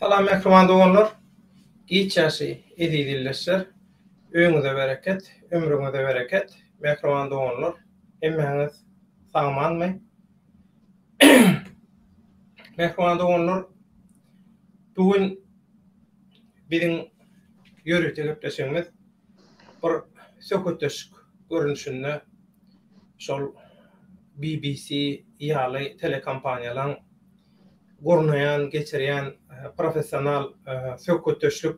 Salam mehrman doganlar. Giçäsi edildiler. Öňüňize bereket, ömrüňize bereket. Mehrman doganlar. Emmeňiz sagmanmy? Mehrman doganlar. Bugün biziň ýörükde gepleşýänmiz bir söhbetdeşik görünüşinde şol BBC ýaly telekompaniýalaryň gurnayan, geçirýän professional söhbetdeşlik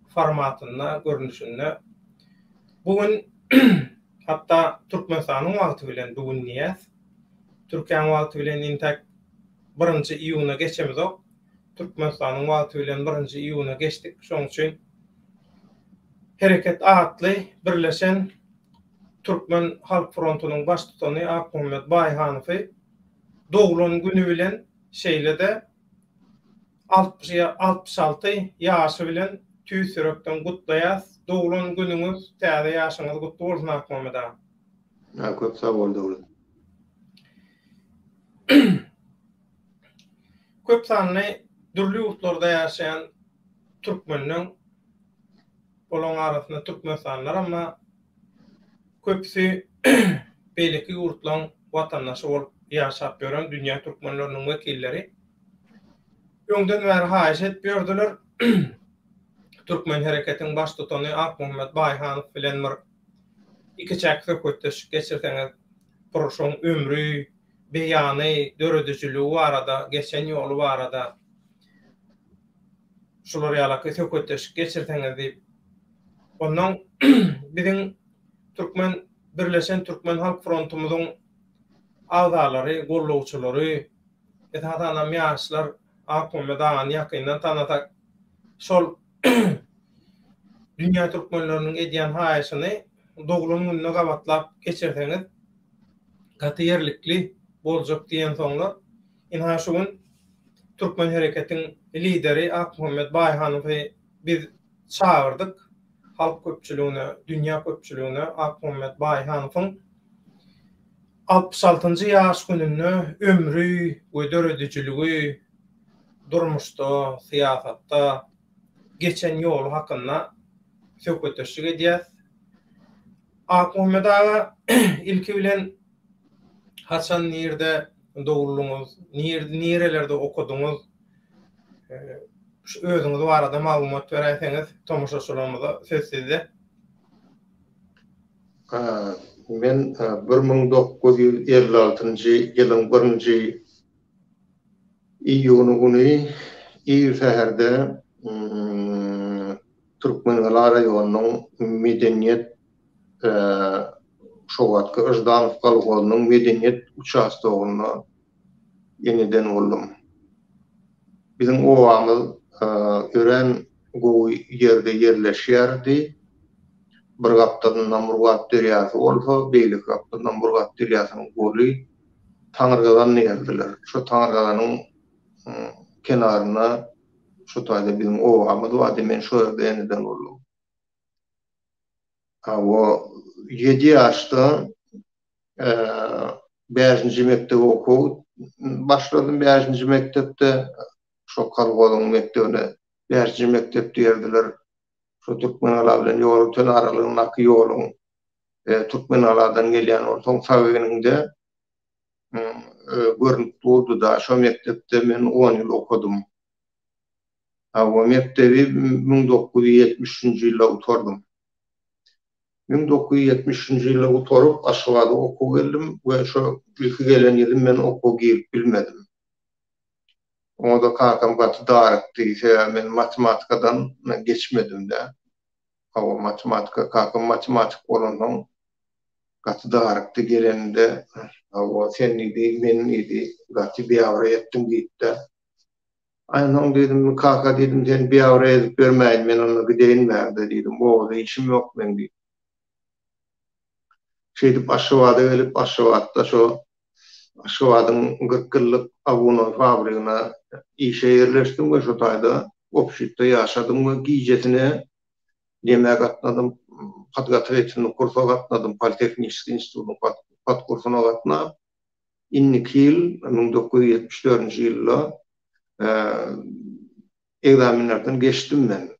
formatynda görünüşinde bugün hatta Türkmenistanyň wagty bilen bugün niýet Türkiýanyň wagty bilen intak 1-nji iýuна geçemizok. Türkmenistanyň wagty bilen 1-nji iýuna geçdik. Şoň üçin Hereket Atly birleşen Türkmen Halk Frontunyň baş tutany Ahmet Baýhanowy doglan güni bilen şeýlede 66 ýaşy bilen tüýsürekden gutlaýas. Doglan günüňiz, täze ýaşyňyz gutly bolsun Ahmet aga. Köp sag bol doglan. Köp sanly dürli ýurtlarda ýaşaýan türkmenliň bolan arasynda türkmenstanlar amma köpsi beýleki ýurtlaryň watandaşy bolup ýaşap ýören dünýä türkmenleriniň wekilleri öňden bäri haýyş etýärdiler. Türkmen hereketiň baş tutany Ahmet Baýhanow bilen bir iki çäkse kötüş geçirseňiz proşoň ömrü, beýany, döredijiligi barada, geçen ýoly barada şular ýaly kötüş geçirseňiz diýip ondan biziň Türkmen birleşen Türkmen Halk Frontumyzyň agzalary, gollawçylary, ethatanam ýaşlar Ahmet Agany ýakyndan tanatak şol dünýä türkmenleriniň edýän haýyşyny doglan gününe gabatlap geçirseňiz gaty ýerlikli boljak diýen soňlar inha şu gün Türkmen hereketiň lideri Ahmet Baýhanowy biz çağırdyk. Halk köpçüligine, dünýä köpçüligine Ahmet Baýhanowyň 66-njy ýaş gününi ömrü we döredijiligi durmuşda, siýasatda geçen ýol hakynda söhbetdeşik edýäs. Ahmet aga ilki bilen haçan nirde dogulluňyz, nirelerde okudyňyz, özüňiz barada maglumat beräýseňiz tomoşaçylarymyza söz sizde. Men 1956-njy ýylyň 1-nji iýuny güni Iýur şäherde Türkmen raýonynyň medeniýet şowatky Ожданов kalgalynyň medeniýet uçastogyna ýeniden boldum. Biziň owamyz ören gowy ýerde ýerleşýärdi. Bir gapdan Namurgat deriýasy bolsa, beýle gapdan Namurgat deriýasynyň goly Taňyrgadan ýerdiler. Şo Taňyrganyň kenaryna şu taýda biziň owamyz bar, men şo ýerde ýeniden boldum. O 7 ýaşda 5-nji mektep okuw başladym. 5-nji mektepde şo kalgalyň mektebine 5-nji mektep diýerdiler. Şo Türkmen ala bilen ýol tön aralygyny aky ýoluň Türkmen aladan gelýän ortaň Sawegeninde görnüp durdy da şo mektepde men 10 ýyl okudum. O mektebi 1970-nji ýylda utardym. 1970-nji ýylda utaryp Aşgabatda okuw geldim we şo ilki gelen ýyly men okuw girip bilmedim. Onda kakam gaty darakdy, men matematikadan geçmedim de. O matematika, kakam matematik bolandan gaty darakdy geleninde o sen idi, men idi, gaty biýawra etdim diýipdi. Aýnan dedim, kaka dedim, sen biýawra edip bermäýin, men onu gideýin bärde dedim. O işim ýok men diýip. Şeýdip Aşgabatda gelip Aşgabatda şo Aşgabatyň 40 ýyllyk abunow fabrygyna işe ýerleşdim we şo taýda opşitde ýaşadym we gijetine demek atladım. Podgotовительный kursa gatnadım. Politexnikiy institutynyň podkursyna gatnap 2 ýyl 1974-nji ýylda egzaminlerden geçtim ben.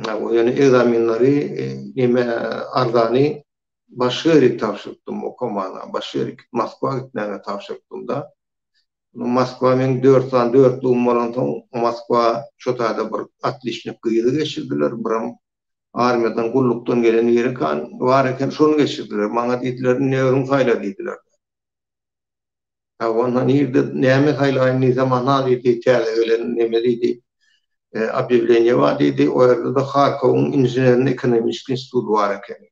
Yani egzaminleri nime ardani başka yere tavşırttım okumana. Başka yere Moskva gitmeye tavşırttım da. Moskva men 4 umaranton Moskva çotada bir atlişnik kıyıda geçirdiler. Biram armiyadan gulluktan gelen yeri kan var eken şonu geçirdiler. Maňa diýdiler näme hayla diýdiler. Ondan ýerde näme hayla aýny zamana diýdi täze gelen näme diýdi. Объявление var diýdi. O ýerde de Harkow'un injenerlik ekonomik institutu var eken.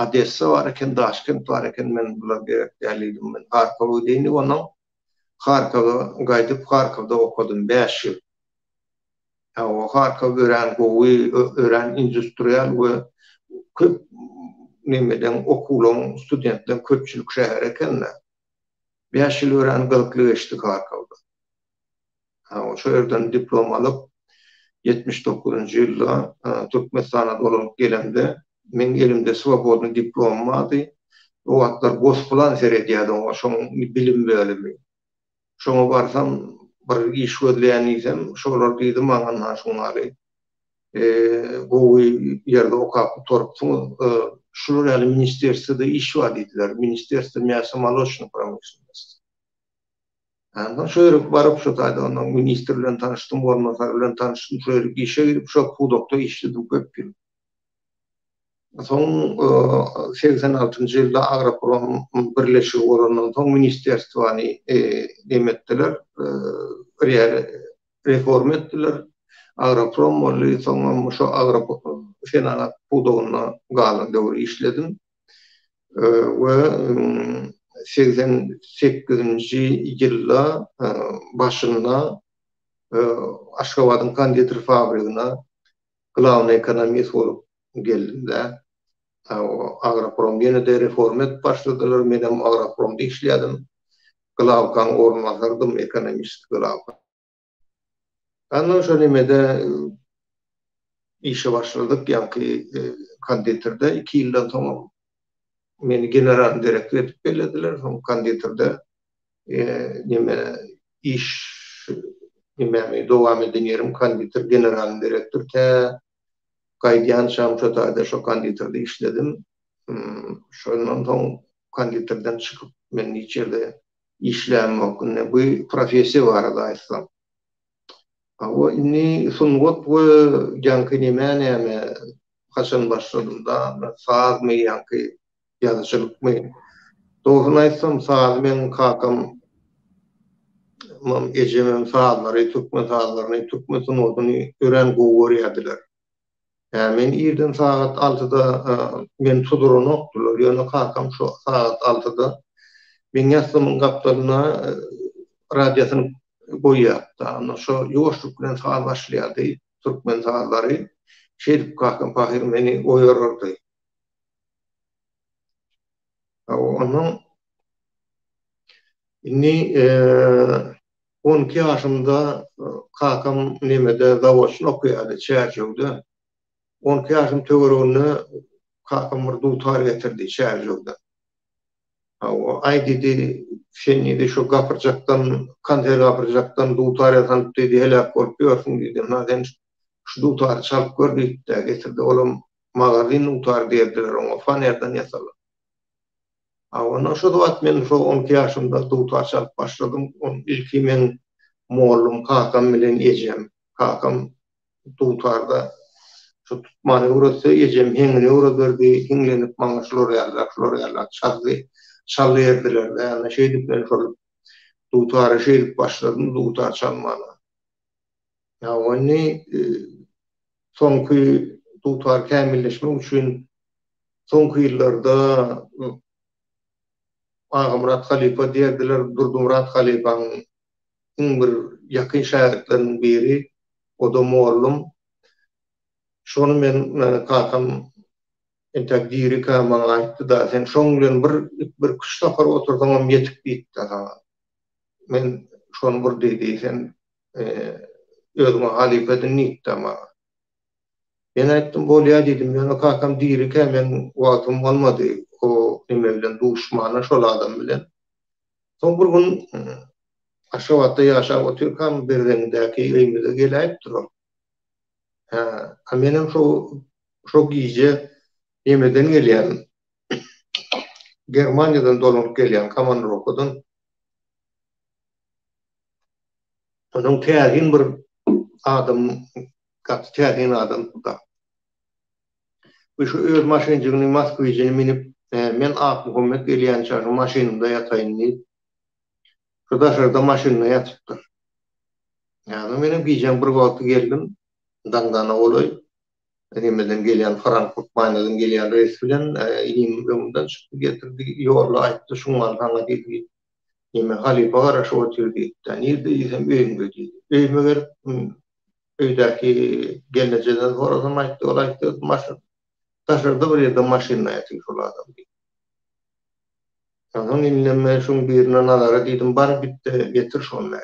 Odessa var eken, Daşkent var eken, men bular gerek dälidim men. Harkow diýini onuň Harkow'a gaýdyp Harkow'da okudum 5 ýyl. O Harkow ören gowy, ören industrial we köp nemeden okulun studentler köpçülük şäher ekenler. 5 ýyl ören gylkly geçdi Harkow'da. O şo ýerden diplom alyp 79-njy ýylda Türkmenistana dolup gelende men elimde swobodny diplom vardy. O wagtlar Gosplan seredýärdi o şoň bilim bölümi. Şoňa barsam bir iş gözleýänisem şolar diýdi maňa şoňary gowy ýerde okap turupmy şular ýaly ministersiyada iş bar diýdiler. Ministersiýa мясомолочный промышленность. Andan şo ýere baryp şo taýda onuň ministr bilen tanışdym, ormanlar bilen tanışdym, şo ýere işe girip şo hudokda işledim köp ýyl. Soň 86-njy ýylda Agroprom birleşigi bolandan soň ministerstwany demetdiler, reform etdiler. Agroprom boly soň şo Agroprom fenala hudogyna galan döwür işledim. We 88-nji ýylda başynda Aşgabatyň konditer fabrigina glawny ekonomist bolup geldim-de. O Agroprom ýene-de reform etip başladylar. Men hem Agropromda işledim. Glawkan ornatyrdım, ekonomist glawka. Andan şo nimede işe başladyk, ýa-ni konditerде 2 ýyldan soň meni general direktor etip belediler. Soň konditerде nime iş nime dowam edenlerim konditer general direktor te gaýdýan şamşataýda şo konditerде işledim. Şondan soň konditerden çykyp men içerde işlämokne bu professiýa barada aýtsam. O inni sungot we ýa-ni näme haçan başladym da sazmy ýa-ni ýazyjylykmy. Dogruny aýtsam saz men kakam ejemem sazlary, türkmen sazlaryny, türkmen sunugyny ören gowy ýadylar. Men ýerden saat 6-da men tuduruny okdular. Ýöne kakam şo saat 6-da men ýasymyň gapdalyna radiýasyny goýýapdy. Ana şo ýoşluk bilen saz başlaýardy. Türkmen sazlary şerip kakam pahir meni oýarardy. Onuň inni 12 ýaşymda kakam nemede zawoçny okuýardy Çerjewde. 12 ýaşym töwereginde kakam bir dutar getirdi Çerjewde. O aýdydy şeňide şo gapyrjakdan, kanter gapyrjakdan dutar ýatan diýdi, helak bolup ýörsiň diýdi. Näden şu dutar çalyp gördi-de getirdi. Olam magazin dutar diýdiler, oňa fanerden ýasalar. Ona şo wagt men şo 12 ýaşymda dutar çalyp başladym. Ilki men mollum kakam bilen ejem. Kakam dutarda şo tutmany urasy ejem heňine ura berdi, heňlenip maňa şolar ýalar çaldy. Çalýardylar. Ana şeýle bilen şol dutary şeýle başladym, dutar çalmana. Ony soňky dutar kämilleşmek üçin soňky ýyllarda Agam Halipa diýerdiler, Durdumurat Halipa'ň bir ýakyn şagirdlerinden biri, o da mollum. Şonu men kakam entek diri kama aýtdy da sen şoň bilen bir kuşlapar otursaňam ýetip bitdi. Men şonu bir diýdi sen özüňe Halipadan nitdama. Ben aýtdym bolýa diýdim, ýöne kakam diri men wagtym bolmady. O nime bilen duşmana şol adam bilen. Soň bir gün Aşgabatda ýaşap oturkan birdeňdäki öýmüze geläýip durar. Menem şo giýje ýemeden gelýän, Germaniýadan dolup gelýän komandirovkadan onuň tärin bir adam, gat tärin adam da. Şu öz maşynjygyny Moskwyjyny minip, men Akmuhammed gelýän çagy maşynymda ýataýyn diýip, şu daşarda maşynda ýatypdyr. Ýani menem giýjem bir wagt geldim, daňdana bolay. Rimden gelýän Frankfurt Mainzdan gelýän reis bilen ýygyňdan çykyp getirdi. Ýolda aýtdy, şuňa taňa diýdi. Ýeme halipa garaşy oturdy. Nirde ýesem öýüňe diýdi. Öýüme berip öýdäki gelejeden horazam aýtdy, ol aýtdy, maşyn taşarda bir ýerde maşyna ýatyp şol adam diýdi. Onuň inleme şoň birine nazara diýdim, bar bitdi, getir şonu.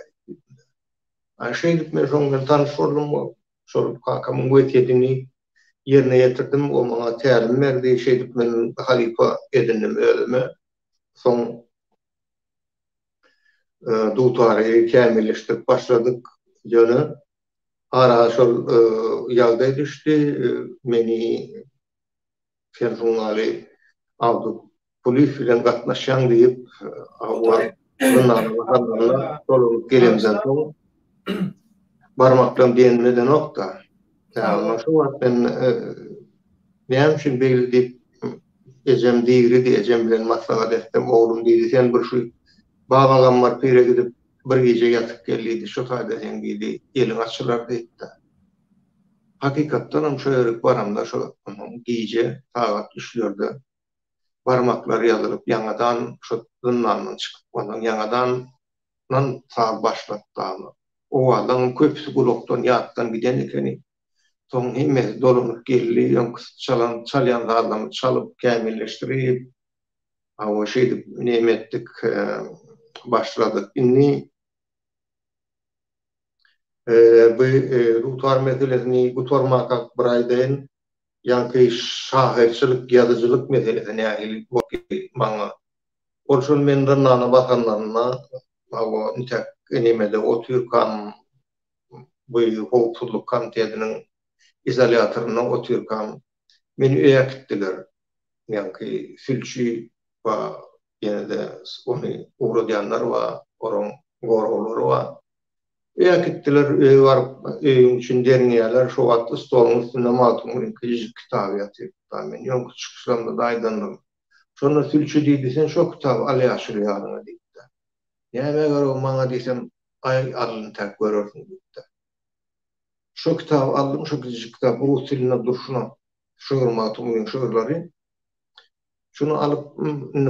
Aşeýdip men şoňdan tanyş boldum, şol kakamyň wetiyetini yerine getirdim, o maňa tälim berdi, şeýdip men halipa edindim özüme. Soň dutary kämilleşdirip başladyk ýöne. Ara şol ýagdaý düşdi, meni Ferhunali aldy. Polis bilen gatnaşan diýip, şol gelemden soň barmakdan diýenmeden okda. Ýa şu wagt ben näme üçin beýle diýip ejem diýri diýejem bilen maslahat etdim. Oglum diýdi, sen bir şu babagam bar pire gidip bir gece ýatyp geldi, şu taýda sen diýdi, eliň açylar diýdi. Hakykatdan hem şo ýerlik baramda şo giýje sagat 3-lerde barmaklar ýazylyp ýangadan şo zyndandan çykyp, ondan ýangadan sag başlatdy. O adam köpüsi gulokdan ýatdan giden ekeni. Soň hemme dolunyp geldi, çalýan adamy çalyp kämilleşdirip, o şeýdip nemetdik başladyk. Inni bu rutar meselesini gutormaka bir aýdaýyn, ýa-ni şahyrçylyk, ýazyjylyk meselesine ýaly maňa. Olşul menden nana bakanlarına o nitek nemede oturkan bu howpsuzlyk komitetiniň izolýatoryna oturkan meni öýe gitdiler. Ýa-ni sülçi we ýene-de ony uğradyanlar we oron gorowlar we öýe gitdiler, öýe baryp öýüň üçin dernýärler, şo wagt stoluň üstünde matymyň kitaby ýatyp, men ýok çykýamda daýdandım. Şonu sülçi diýdi, sen şo kitaby alýaşyr ýalyna diýdi. Näme garap maňa diýsem, ay alyny tak görürsiň diýdi. Şo kitaby aldym, şo kitap rus diline durşuna şöwürmatymyň şöwürlary. Şunu alyp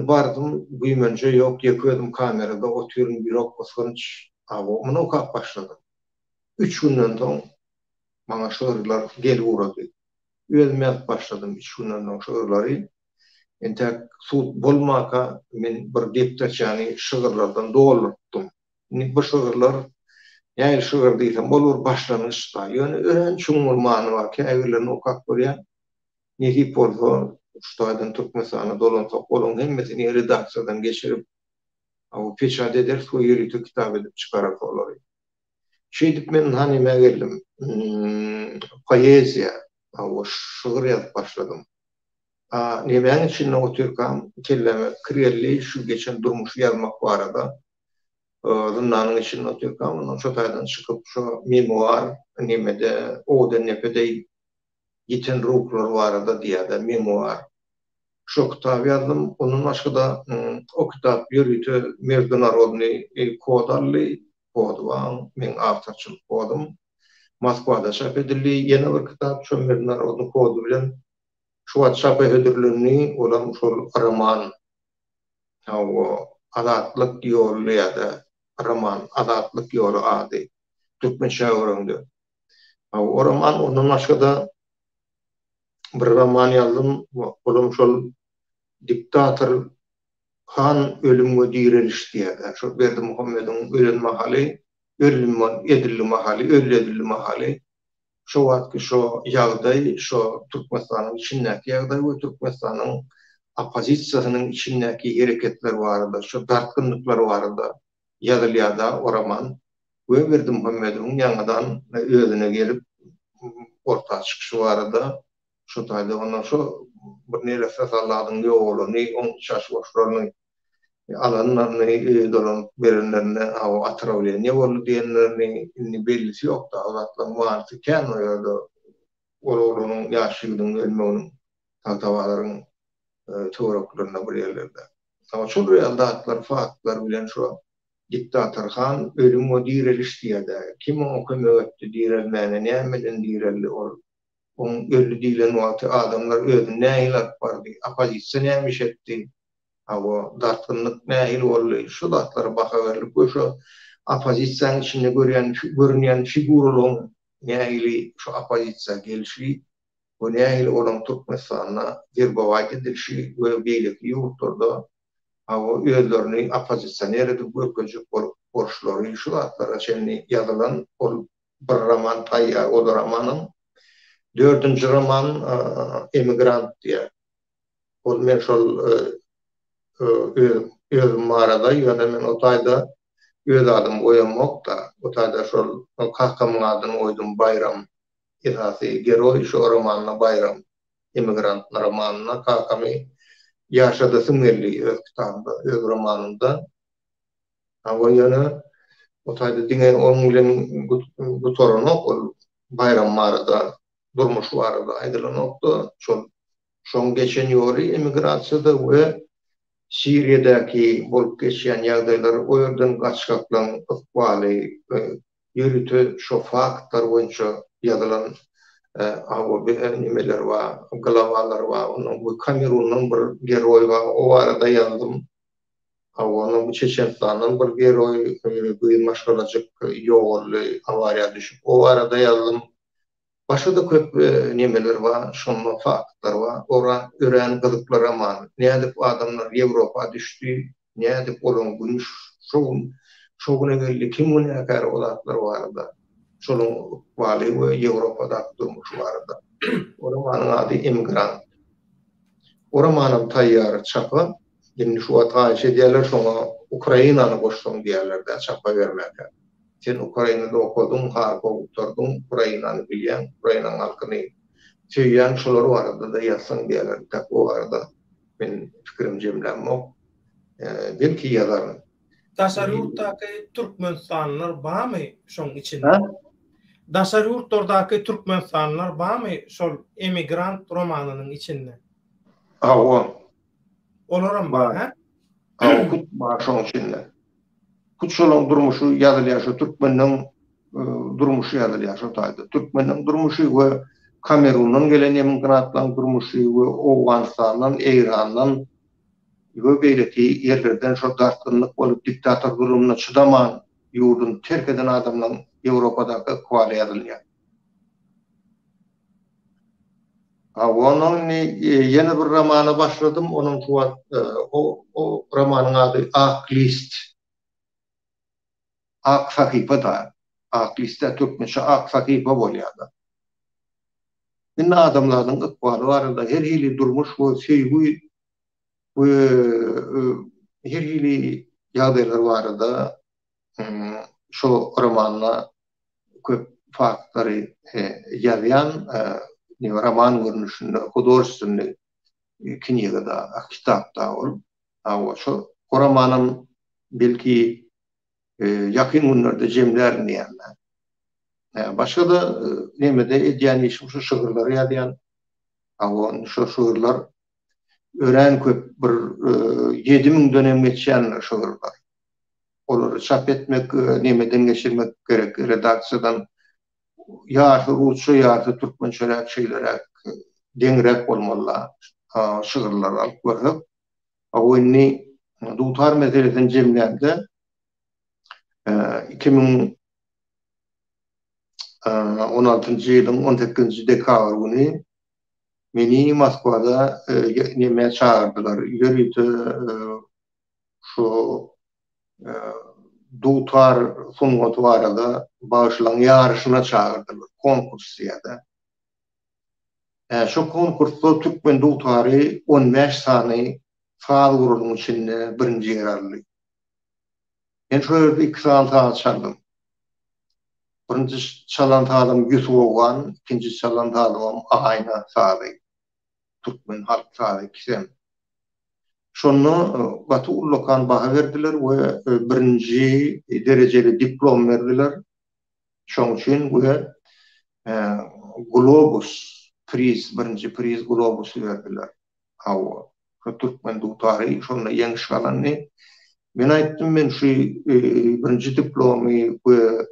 bardym, güýmenje ýok, ýekedim kamerada oturýan bir okpasynç, muny okap başladym. 3 günden soň maňa şöwürler gelip urady. Özüm ýazyp başladym 3 günden soň şöwürlary. Entek suut bolmaka men bir deptaçany şygyrlardan doldurtdum. Bu şygyrlar ýa-ni şygyr diýsem bolur başlanyşda. Ýöne ören çuňur many bar ki, ägirlerini okap görýän. Nedi bolsa, ştaýdan Türkmensana dolansa, olaň hemmesini redaksiýadan geçirip, o peçat eder, şu ýerli kitap edip çykarak bolary. Şeýdip men hanime geldim. Poeziýa, o şygyr ýazyp başladym. Nemäň içinde oturkam, kelleme kirelli şu geçen durmuş ýazmak barada. Zyndanın içinde oturkam, ondan şo taýdan çykyp şo memuar, nemede, oda nepede giten ruhlar barada diýede memuar. Şo kitap ýazdym, onun başga o kitap ýörüte Международный kodally, kodwan, men awtorçylyk kodum. Moskwada çap edildi, ýene bir kitap şo Международный kodu bilen şu çap edilenini olan şol roman. O adatlyk ýolu ýa-da roman, adatlyk ýolu ady. Türkmençe öwrüňdi. O roman ondan başga bir roman ýazdym, olam şol diktator han ölümge direniş diýär. Şo Berdimuhammediň ölen mahaly, öldürilme mahaly. Şo wagtky şo ýagdaý, şo Türkmenistanyň içindäki ýagdaý we Türkmenistanyň opozisiýasynyň içindäki hereketler barada, şo dartgynlyklar barada ýazylyada oraman we Berdi Muhammedowyň ýangadan özüne gelip orta çykyşy barada şu taýda ondan şu bir nere sasalladyň ýogulyny on şaş boşlaryny alanlaryny dolan berenlerine hawa atrawyny ne boldy diýenlerini inni bellisi ýok da zatlaryň warsy kän ýa-da olunyň ýaşylygynyň ölmeginiň tagtawalaryň töwreklaryna bir ýerlerde. Ama şol realdatlar faktlar bilen şu diktatorhan ölüm o direliş diýerde kim o kömek etdi direlmäne nämeden direldi on ölü diýilen wagty adamlar özüne näýler bardy opozisiýa nämiş etdi hawa dartynlyk nähil boldy şu datlary baka berilip şu opozisiýanyň içinde görünýän figuralaryň nähili şu opozisiýa gelişi bu nähil olan Türkmenistana Zerbawaýt edilşi we beýleki ýurtlarda hawa özlerini opozisiýoner edip görkezip borçlary şu datlara şeýle ýazylan ol bir roman taýýar o romanyň 4-nji roman Emigrant diýer. Ol men şol öz marada ýa-da men o taýda öz adym oýamak da o taýda şol kahkamyň adyny oýdum Bayram esasy geroy şu romanyna Bayram Emigrant romanyna kahkamy ýaşada sümgerli öz kitabynda öz romanynda hawa ýana o taýda diňe oň bilen gutorany ol Bayram marada durmuş barada aýdylanokda şoň geçen ýoly emigrasiýada we Siriýadäki bolup geçýän ýagdaýlar o ýerden gaçgaklaň ykbaly ýürütü şo faktlar boýunça ýazylan hawa nimeler bar, glavalar bar. Onuň bu Kamerunnyň bir geroý bar. O arada ýazdym. Hawa onuň Çeçenistanyň bir geroý bu maşgalajyk ýogurly awariýa düşüp o arada ýazdym. Başga da köp nimeler bar, şonda faktlar bar. Ora ören gyzyklar aman. Nädip adamlar Ýewropa düşdi, nädip olan gün şoňuna geldi kim günäkär olatlar barda. Şonuň waly we Ýewropada durmuş barda. O romanyň ady Emigrant. O romanyň taýýar çapy, indi şu wagtgacha diýerler şoňa Ukrainany goşdyň diýerler çapa bermäkä. Sen Ukrainada okudun, harpa oturdun, Ukrainany bilýän, Ukrainanyň halkyny söýýän şolar barada da ýazsaň diýerler. Tak o arada men pikirim jemlenmek belki ýazaryn. Daşarýurtdaky türkmenstanlar barmy şoň içinde? Daşarýurtlardaky türkmenstanlar barmy şol Emigrant romanynyň içinde? Hawa. Olaram bar, ha? Hawa kut bar şoň içinde. Kutşolong durmuşu ýazylýar şu türkmeniň durmuşy ýazylýar şu taýda. Türkmeniň durmuşy we Kamerundan gelen emigrantlaryň durmuşy we Owganistandan, Eýrandan we beýleki ýerlerden şu dartynlyk bolup diktator durumuna çydaman ýurdun terk eden adamlaryň Ýewropadaky kwali ýazylýar. Onuň ýene bir romany başladym, onuň o romanyň ady Ak List. Ak sahipa da, ak liste Türkmençe ak sahipa bolýardy. Indi adamlaryň ykbaly barada her hili durmuş we söýgü we her hili ýagdaýlar barada şo romanyna köp faktlary ýazýan roman görnüşinde, hudojstvenny knigada, kitapda ol. Hawa şo romanyň belki yakın günlerde jemlerini diýenler. Başga da nemede edýän şu şygyrlary ýazýan. Hawa şu şygyrlar ören köp bir 7000 dönem geçýän şygyrlar. Olary çap etmek, nemeden geçirmek gerek, redaksiýadan ýa-da rusça ýa-da türkmençe şeýler deňrek bolmaly şygyrlar alyp berip, hawa inni dutar meselesini jemlände 2016 ýylyň 18 dekabr güni meni Moskwada näme çağırdılar. Ýörüýte şu dutar sungat barada başlanan ýarşyna çağırdylar, konkurs ýa-da. Şu konkursda türkmen dutary 15 sany faal gurulyň içinde birinji ýer aldy. Ben şöyle iki saat çaldım. Birinci çalan tadım Yusufoğan, ikinci çalan tadım Ahayna sadı. Türkmen halk sadı ikisem. Şonu Batı Ullokan baha verdiler ve birinci dereceli diplom verdiler. Şoň üçin we Globus priz, birinci priz Globus verdiler. Awa. Şu Türkmen du tarihi şonda ýeňi şalanny. Men aýtdym men şu birinci diplomy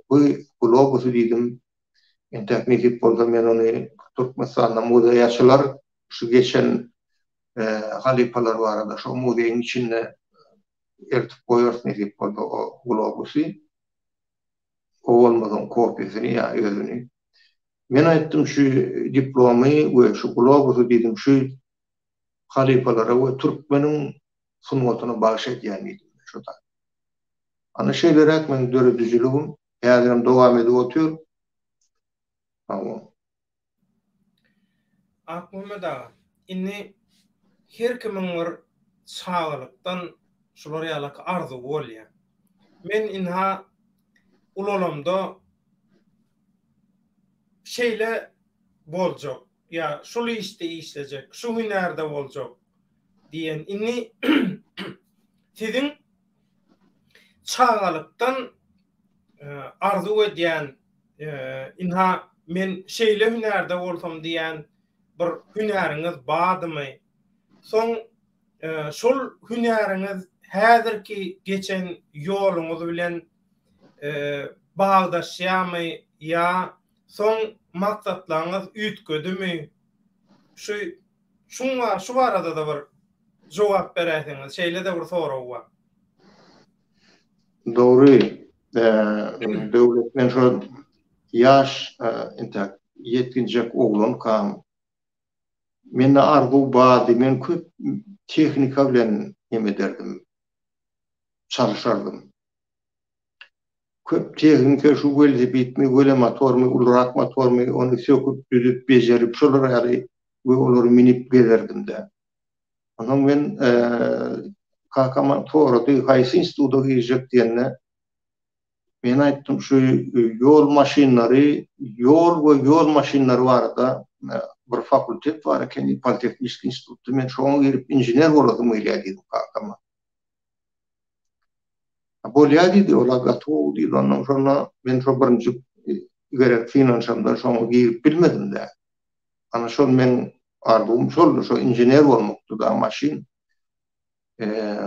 bu Globusy diýdim. Teknik bolsa men ony Türkmenistanda moda ýaşylar şu geçen halipalar barada şu modeýiň içinde ertip goýarsyn diýip boldy o Globusy. O olmadan kopyasyny ýa özüni. Men aýtdym şu diplomy we şu Globusy diýdim şu halipalara we Türkmeniň sunmatyny bagyş edýän diýdim şoda. Ana şeýlerek men döredüjiligim häzirim dowam edip otýar. Tamam. Akmama da inni her kimin bir çağlykdan şular ýaly arzu bolýar. Men inha ulolamda şeýle boljak ýa şol işte işlejek, şu hünärde boljak diýen inni sizin çağlykdan arzu edýän inha men şeýle hünärde bolsam diýen bir hünäriňiz bardymy? Soň şol hünäriňiz häzirki geçen ýoluňyz bilen bagdaşýarmy ýa soň maksatlaryňyz üýtgedimi? Şu barada da bir jogap beräsiňiz. Şeýle de bir sorag bar. Dogry. Döwlet men şu yaş intak yetkinjek oglum kam. Men arzu bady men köp tehnika bilen neme derdim. Çalışardım. Köp tehnika şu böyle bitmi, böyle motormy, ulrak motormy, onu söküp düzüp bejerip şolar ýaly we olary minip gezerdim de. Onuň men kakama torady haýsy institutda girjek diýende men aýtdym şu ýol maşinlary, ýol maşinlary barada bir fakultet bar eken, Politeknik institutu. Men şoňa girip injener boladym diýdim kakama. Bolýar diýdi, olar gatow diýdi. Ondan sonra men şu birinji gerek finansamda şoňa girip bilmedim de. Ana şol men arzum şol, şu injener bolmakdy da maşin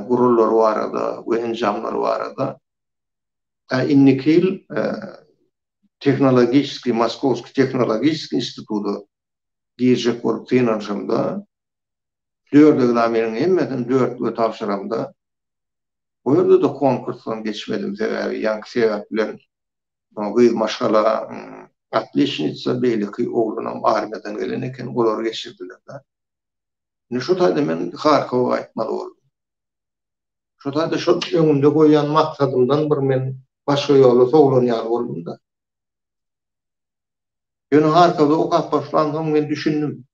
gurullary barada, we enjamlary barada. Innikil Технологический, Московский технологический institutu girjek bolup finansamda 4 egzameniň hemmesini 4 we tapşyramda. Bu ýerde de konkursdan geçmedim sebebi ýanky sebäp bilen bu maşgala atleşnitsa beýleki oglunam armiýadan gelen eken olar geçirdiler da. Ne şu taýda men Harkowa aýtmaly boldum. Şu taýda şu öňümde goýan maksadymdan bir men başga ýola soglanýar boldum da. Ýöne Harkowda okap başlandym, men düşündüm.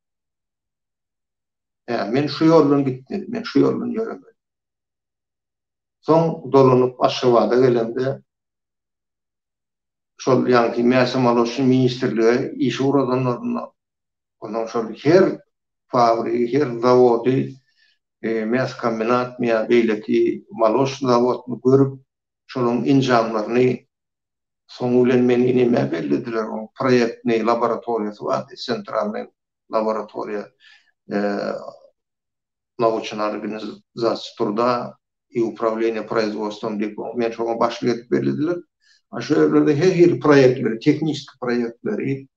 Men şu ýoldan gitdim, men şu ýoldan ýöremedim. Soň dolanyp Aşgabatda gelemde şol ýanky Mäsamalaşy ministrligi iş uradanlaryna ondan şol her fabrik, her zawody, mäs kombinat, ýa beýleki maloş zawodyny görüp şolaryň enjamlaryny soň bilen meni nime bellidiler, o proyektni laboratoriýasy bar, sentralny laboratoriýa naучная организация труда и управление производством диплом. Men şoňa başlyk edip berdiler. Şu ýerde her proyektleri, teknik proyektleri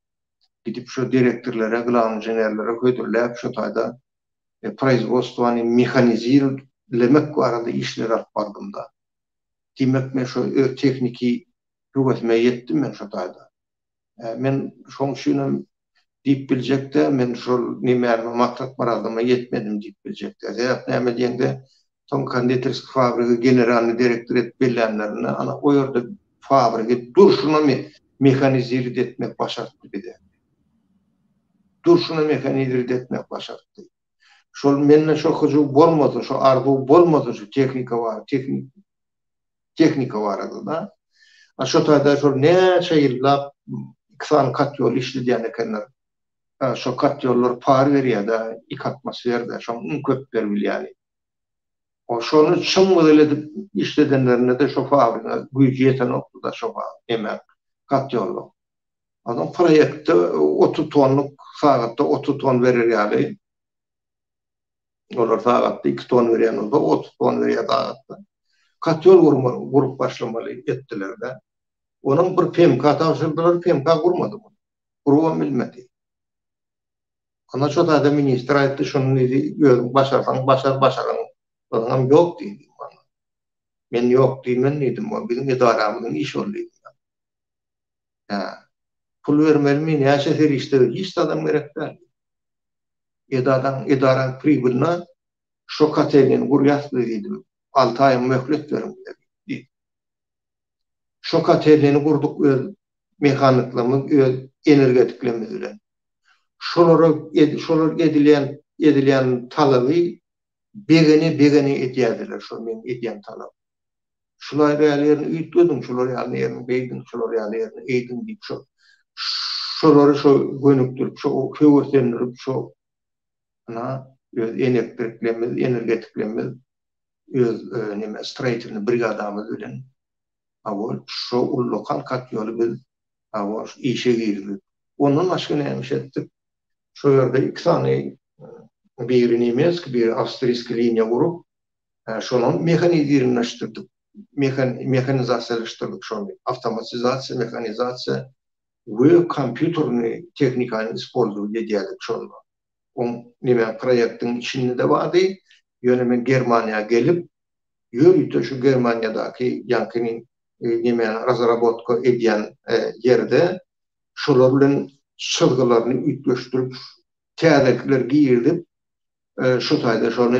gidip şu direktorlara, glavny inženerlere götürüp şu taýda производствоны mechanizirlemek barada işler alyp bardym da. Demek men şu tekniki rugatma ýetdim men şu taýda. Men şoň üçin diýip biljekde men şol nimäni maksat maradyma ýetmedim diýip biljekde. Sebäp näme diýende soň konditorsky fabrika generalny direktor etip bilenlerine ana o ýerde fabrika durşuny mechanizir etmek başardy bide. Durşuny mechanizir etmek başardy. Şol menne şo hyjy bolmasa, şo arzu bolmasa şu teknika bar, teknik teknika vardı da. Şu taýda şu näçe ýyllap iksan kat ýol işleýän ekenler. Şu kat ýollar par berýär-de, iki atmosferde, şu köpler bilýär. O şonu çym edip işledenlerine de şu fabrika güýji ýeten noktada şu emek kat ýolu. Adam proýekte 30 tonluk sagatda 30 ton verir ýaly. Olar sagatda 2 ton berýän bolsa 30 ton berýär sagatda. Kat ýol gurup başlamaly etdiler-de. Onun bir PMK tapşyrdylar, PMK gurmady bunu. Gurup bilmedi. Ana şu taýda ministr aýtdy, şunu özüň başarsaň başaraň. Adam yok diýdi bana. Men yok diýmen diýdim, bu bizim idaramyzyň iş bol diýdim. Pul vermelimi, näçe serişde hiç adam gerek değil. İdaran pribilna şu kategorinin guryaslı diýdim. 6 ay möhlet verin dedi. Şu kategorini gurduk mekaniklamy, energetiklerimiz bilen. Şolar edilýän talaby begeni etýärdiler, şu men edýän talap. Şular ýalyny üýtgedim, şular ýalyny beýdim, şular ýalyny eýdim diýip şolary şu gönükdirip, şu köwürlendirip, şu elektriklerimiz, energetiklerimiz, neme streytini brigadamız bilen şu lokal kat ýoly biz işe girdik. Ondan başga näme etdik? Şu ýerde iki tane bir Nemesk, bir Avstriýsk linýa gurup, şonun mehanizirleşdirdik. Mehanizasiýalaşdyrdyk şonu. Awtomatizasiýa, mehanizasiýa we kompýuterni teknikany isboldup edýärdik şonu. Neme proýektiň içinde de bardy. Ýöne Germaniýa gelip, ýöríte şu Germaniýadaky ýankiny neme razrabotka edýän ýerde şolar bilen çylgylaryny ütleşdirip, täzekler giýirdip, şu taýda şonu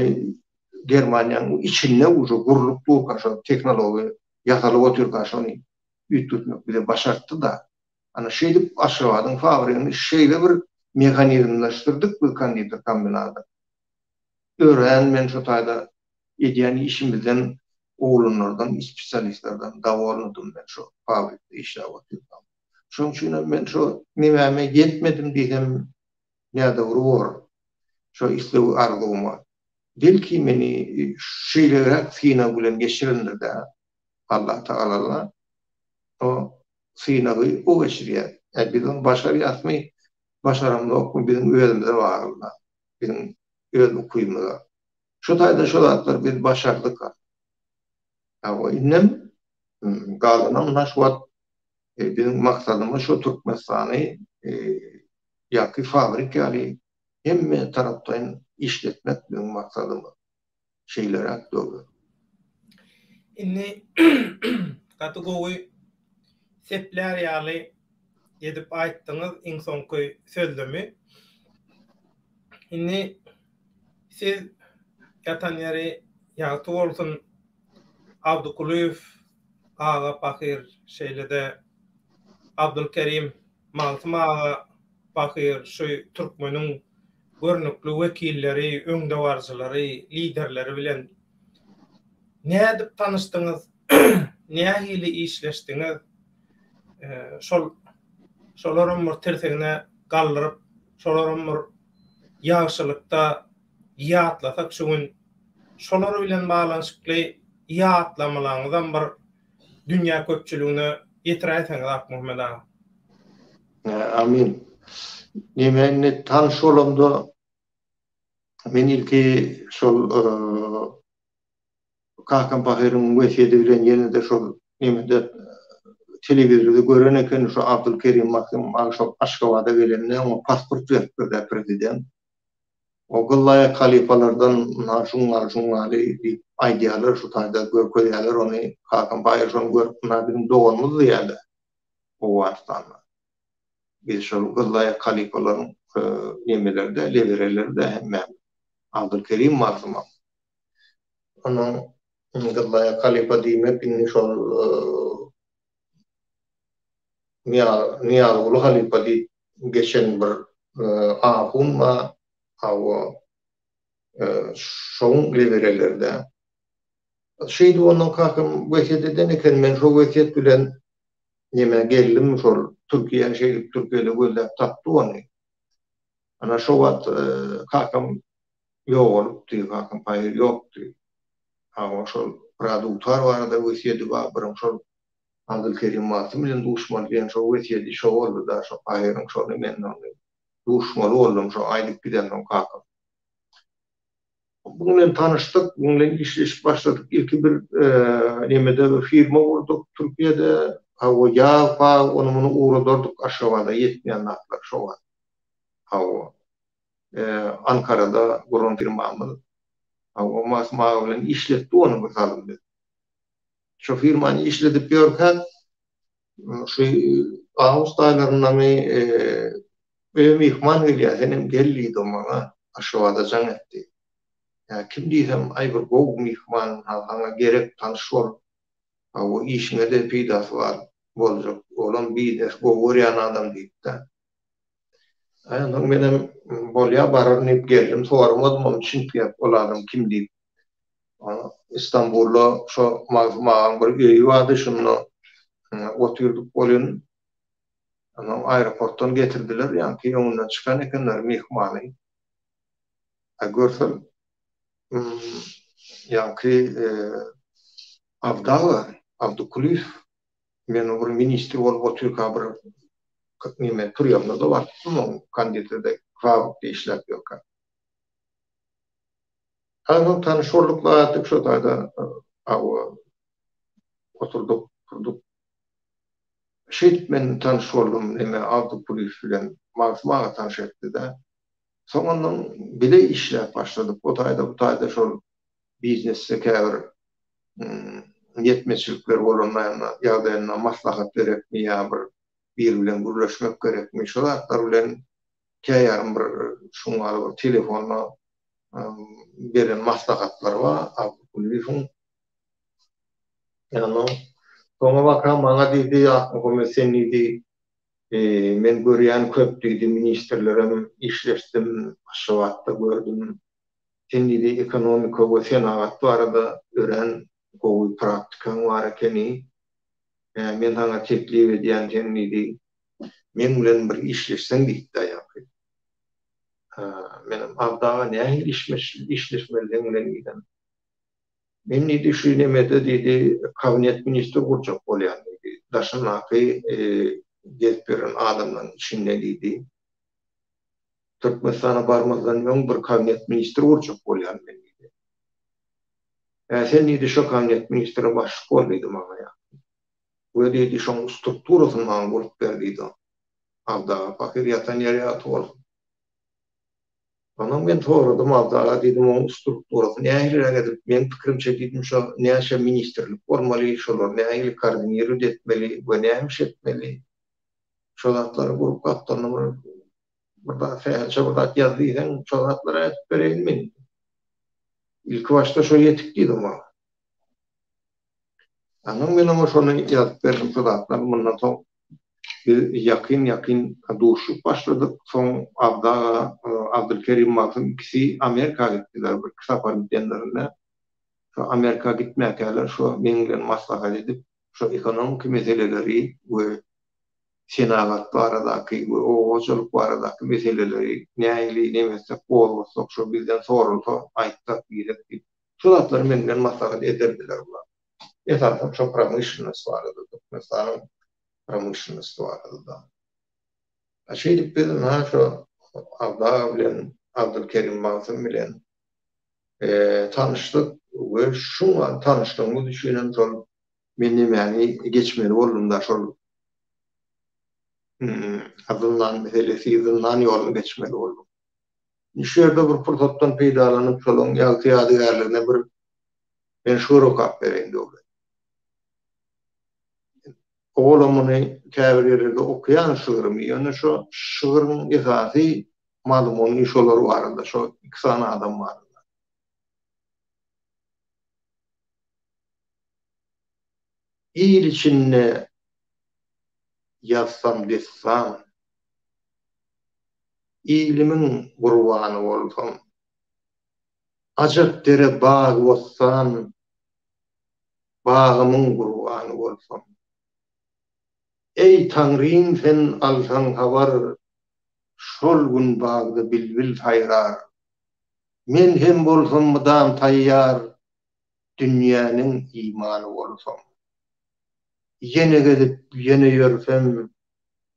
Germaniýanyň içinde uju gurulyp durýan teknologi ýasalyp oturýan şonu ütletmek bile başartdy da. Ana şeýdip aşgabadyň fabrikasyny şeýle bir mehanizmleşdirdik bu kandidat kombinata. Ören men şu taýda edýän işimizden oğlunlardan, spesialistlerden dawarlandym ben şu fabrikada işläp oturýam. Şoň üçin men şu näme yetmedim diýsem näde urur. Şu islew arzuwma. Belki meni şeýlerak sina bilen geçirenler de Allah Taala o sinawy o geçirýär. Bizim başarýasmy başaramlok bizim özümizde var. Bizim öz okuyumda. Şu taýda şolatlar biz başardyk. O innem galynan naşwat bizim maksadymyz şu Türkmenistany ýaky fabrikaly hemme tarapdan işletmek bizim maksadymyz. Şeýlerek döwür. Inni kategori sepler ýaly edip aýtdyňyz iň soňky sözlemi. Inni siz ýatan ýeri ýaty bolsun Abdukuliýew aga Pakyr şeýlede Abdulkerim Malsym aga Pakyr şu Türkmeniň görnükli wekilleri, öňde barjylary, liderleri bilen näde tanışdyňyz? Nähili işleşdiňiz? Şolaryň bir tersegine gallyryp, şolaryň bir ýagşylykda ýatlasak şu gün şolar bilen balanşykly ýatlamalaryňdan bir dünýä köpçüligine ýetiräýsiňiz Akmuhammed aga. Amin. Nemeni tanış olamda men ilki şol Kakan Pakyryň wefede bilen ýene-de şol nemede telewizorda gören eken şu Abdulkerim Mahkum Aşgabada gelende o pasport berdi prezident. O gyllaýa kalifalardan şuňaly aýdýarlar şu taýda görkezýärler ony Kakan Pakyr şonu görüp bizim doganyz diýerler. O wagtda. Biz şu gyllaýa kalifalaryň nemelerde, leverelerde hemme Abdulkerim Mahkum. Onun gyllaýa kalifa diýmek inni şol Niyal ulu halifa di geçen bir ahunma hava şoň leverelerde Şeydi onun kakım vekiyet eden eken men şu vekiyet bilen yeme geldim şol Türkiye Türkiye'de böyle tattı onu. Ana şu vat kakım yok olup diyor kakım payı yok diyor. Ama şol produktar var da vekiyeti var bırım şol Abdülkerim Matım bilen duşman diyen şu vekiyeti şu oldu da şu payırın şonu men duşmalı oldum şu aylık giden kakım. Bununla tanıştık, bununla iş başladık. İlk bir nemede bir firma vurduk Türkiye'de. Hava yağ pa onu bunu uğradırdık aşağıda yetmeyen naklar şu var. Hava Ankara'da burun firmamız. Hava mas mağabelen işletti onu bakalım dedi. Şu firmanı işletip görken şu Ağustos'larından benim ihman geliyor. Senin gelliydi bana aşağıda can etti. Ya kim diysem ay bir gog mihman hana gerek tanışor. O işine de pidas var. Bolacak. Olan bir de gogoryan adam deyip de. Aynen benim bolya bararınıp geldim. Sormadım onun için piyat olalım kim deyip. İstanbul'da şu mağazı bir üyü vardı şunu oturduk bolun. Aeroporttan getirdiler. Yani ki onunla çıkan ekenler mihmanı. Görsel yani ki Avdağı, Avdukulif, men bir ministr bolup oturýar bir nime turýarlar da var. Bunun kandidata fabrik işlep ýokar. Hanım tanışorlukla atıp şu da oturduk, durduk. Men tanışordum nime Avdukulif bilen maňa tanış etdi de. Soňandan bile işlep başladyk. O bu taýda şol biznesse käbir yetmeçilikler bolanmaýan ýagdaýyna maslahat berekmi ýa bir bilen gürleşmek gerekmi şolar bilen käýärem bir şuňa bir telefonna beren maslahatlar var. Abdülkerim ýa-ni soňa bakam maňa diýdi ýa sen diýdi men görýän köp diýdi ministrlerem işleşdim aşawatda gördüm. Sen diýdi ekonomika we senagat barada ören gowy praktikaň var ekeni. Men sana teklif edýän sen diýdi men bilen bir işleşseň diýdi ýa-ni. Menim Avdaga näme işleşmeliň bilen diýdim. Men diýdi şu nemede diýdi kabinet ministri gurjak bolýan diýdi. Daşynaky getberen adamdan içinde diýdi. Türkmenistana barmazdan ýoň bir kabinet ministri gurjak bolýan diýdi. Sen diýdi şu kabinet ministri başlyk bol diýdi maňa. Bu diýdi şoň strukturasyny maňa bolup berdi. Avdaga fakir ýatan ýere ýatyp Anam ben toğradım Avdaga dedim onun strukturasını. Nähili edip men pikirimçe dedim şu näşe ministerlik bolmaly şolar nähili koordinir etmeli we näme etmeli. Şolatları gurup gatdanymyr. Burada feýelçe burada ýazdyň şolatlara etip berelim. İlk başta şo ýetik dedim ama. Anam men ama şonu ýazyp berdim şolatlar mundan soň yakın duşup başladık. Son Avdaga, Abdülkerim Matım ikisi Amerika gittiler bir kısa pandemilerinde. Şu Amerika gitmekler şu mengen maslahat edip şu ekonomik meseleleri ve senagat baradaki ve oğuzculuk baradaki meseleleri nähili nemese bolsa şu bizden sorulsa aýtsak diýip şolatlar mengen maslahat ederdiler bular. Esasam şu pramyshlenность barada, mesela pramyshlenность barada. Şey dip dedim ha şu Avdaga bilen Abdülkerim Matym bilen tanıştık ve şu an tanıştığımı düşünen şol benim yani geçmeli boldum da şol adından meselesi adından yolunu geçmeli boldum. Şu yerde bir fırsattan peýdalanıp şolun ýadygarlygyna bir ben şuru kap berendi oldu. Oğlumun käbir ýerde okuyan şygyrymy ýöne şu şygyryň esasy mazmuny şolary barada şu iki sana adam var. İl içinde yazsam dessam, ilimin gurbanı bolsam, acak dere bağ bossam, bağımın gurbanı bolsam. Ey Tanrı'yım sen alsan havar, şol gün bağda bilbil hayrar. Men hem bolsam mıdam tayyar, dünyanın imanı bolsam. Yine gelip yine yörsem,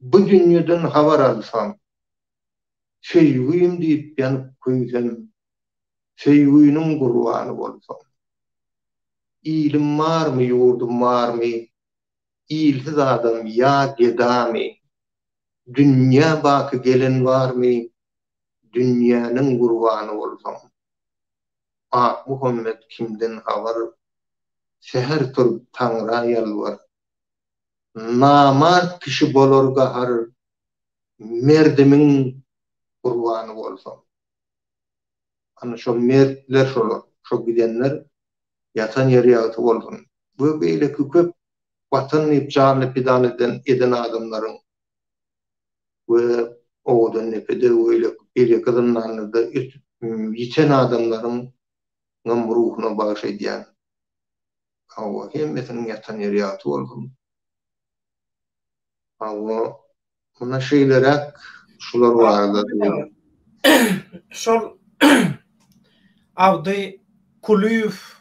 bu dünyadan havar alsam, feyyuyum deyip yanıp koysam, feyyuyunun gurbanı bolsam. İlim var mı, yurdum var mı? İlsiz adam ya gedami. Dünya bakı gelen var mı? Dünyanın gurbanı bolsam. Ah Muhammed kimden havar? Seher tur Tanrı'a yalvar. Namart kişi bolor gahar. Merdimin gurbanı bolsam. Ana şo mertler şolar. Şo gidenler yatan yeri yağıtı bolsun. Bu beýle köp vatan ipcanı pidan eden adamların ve oğudan nepede öyle bir kadınlarında yiten adamların ngam ruhuna bağışlaydiyan. Ama hemmetin yatan yeri yağıtı bolsun. Ama buna şeylere şular vardı. Şol Avdy Kulüf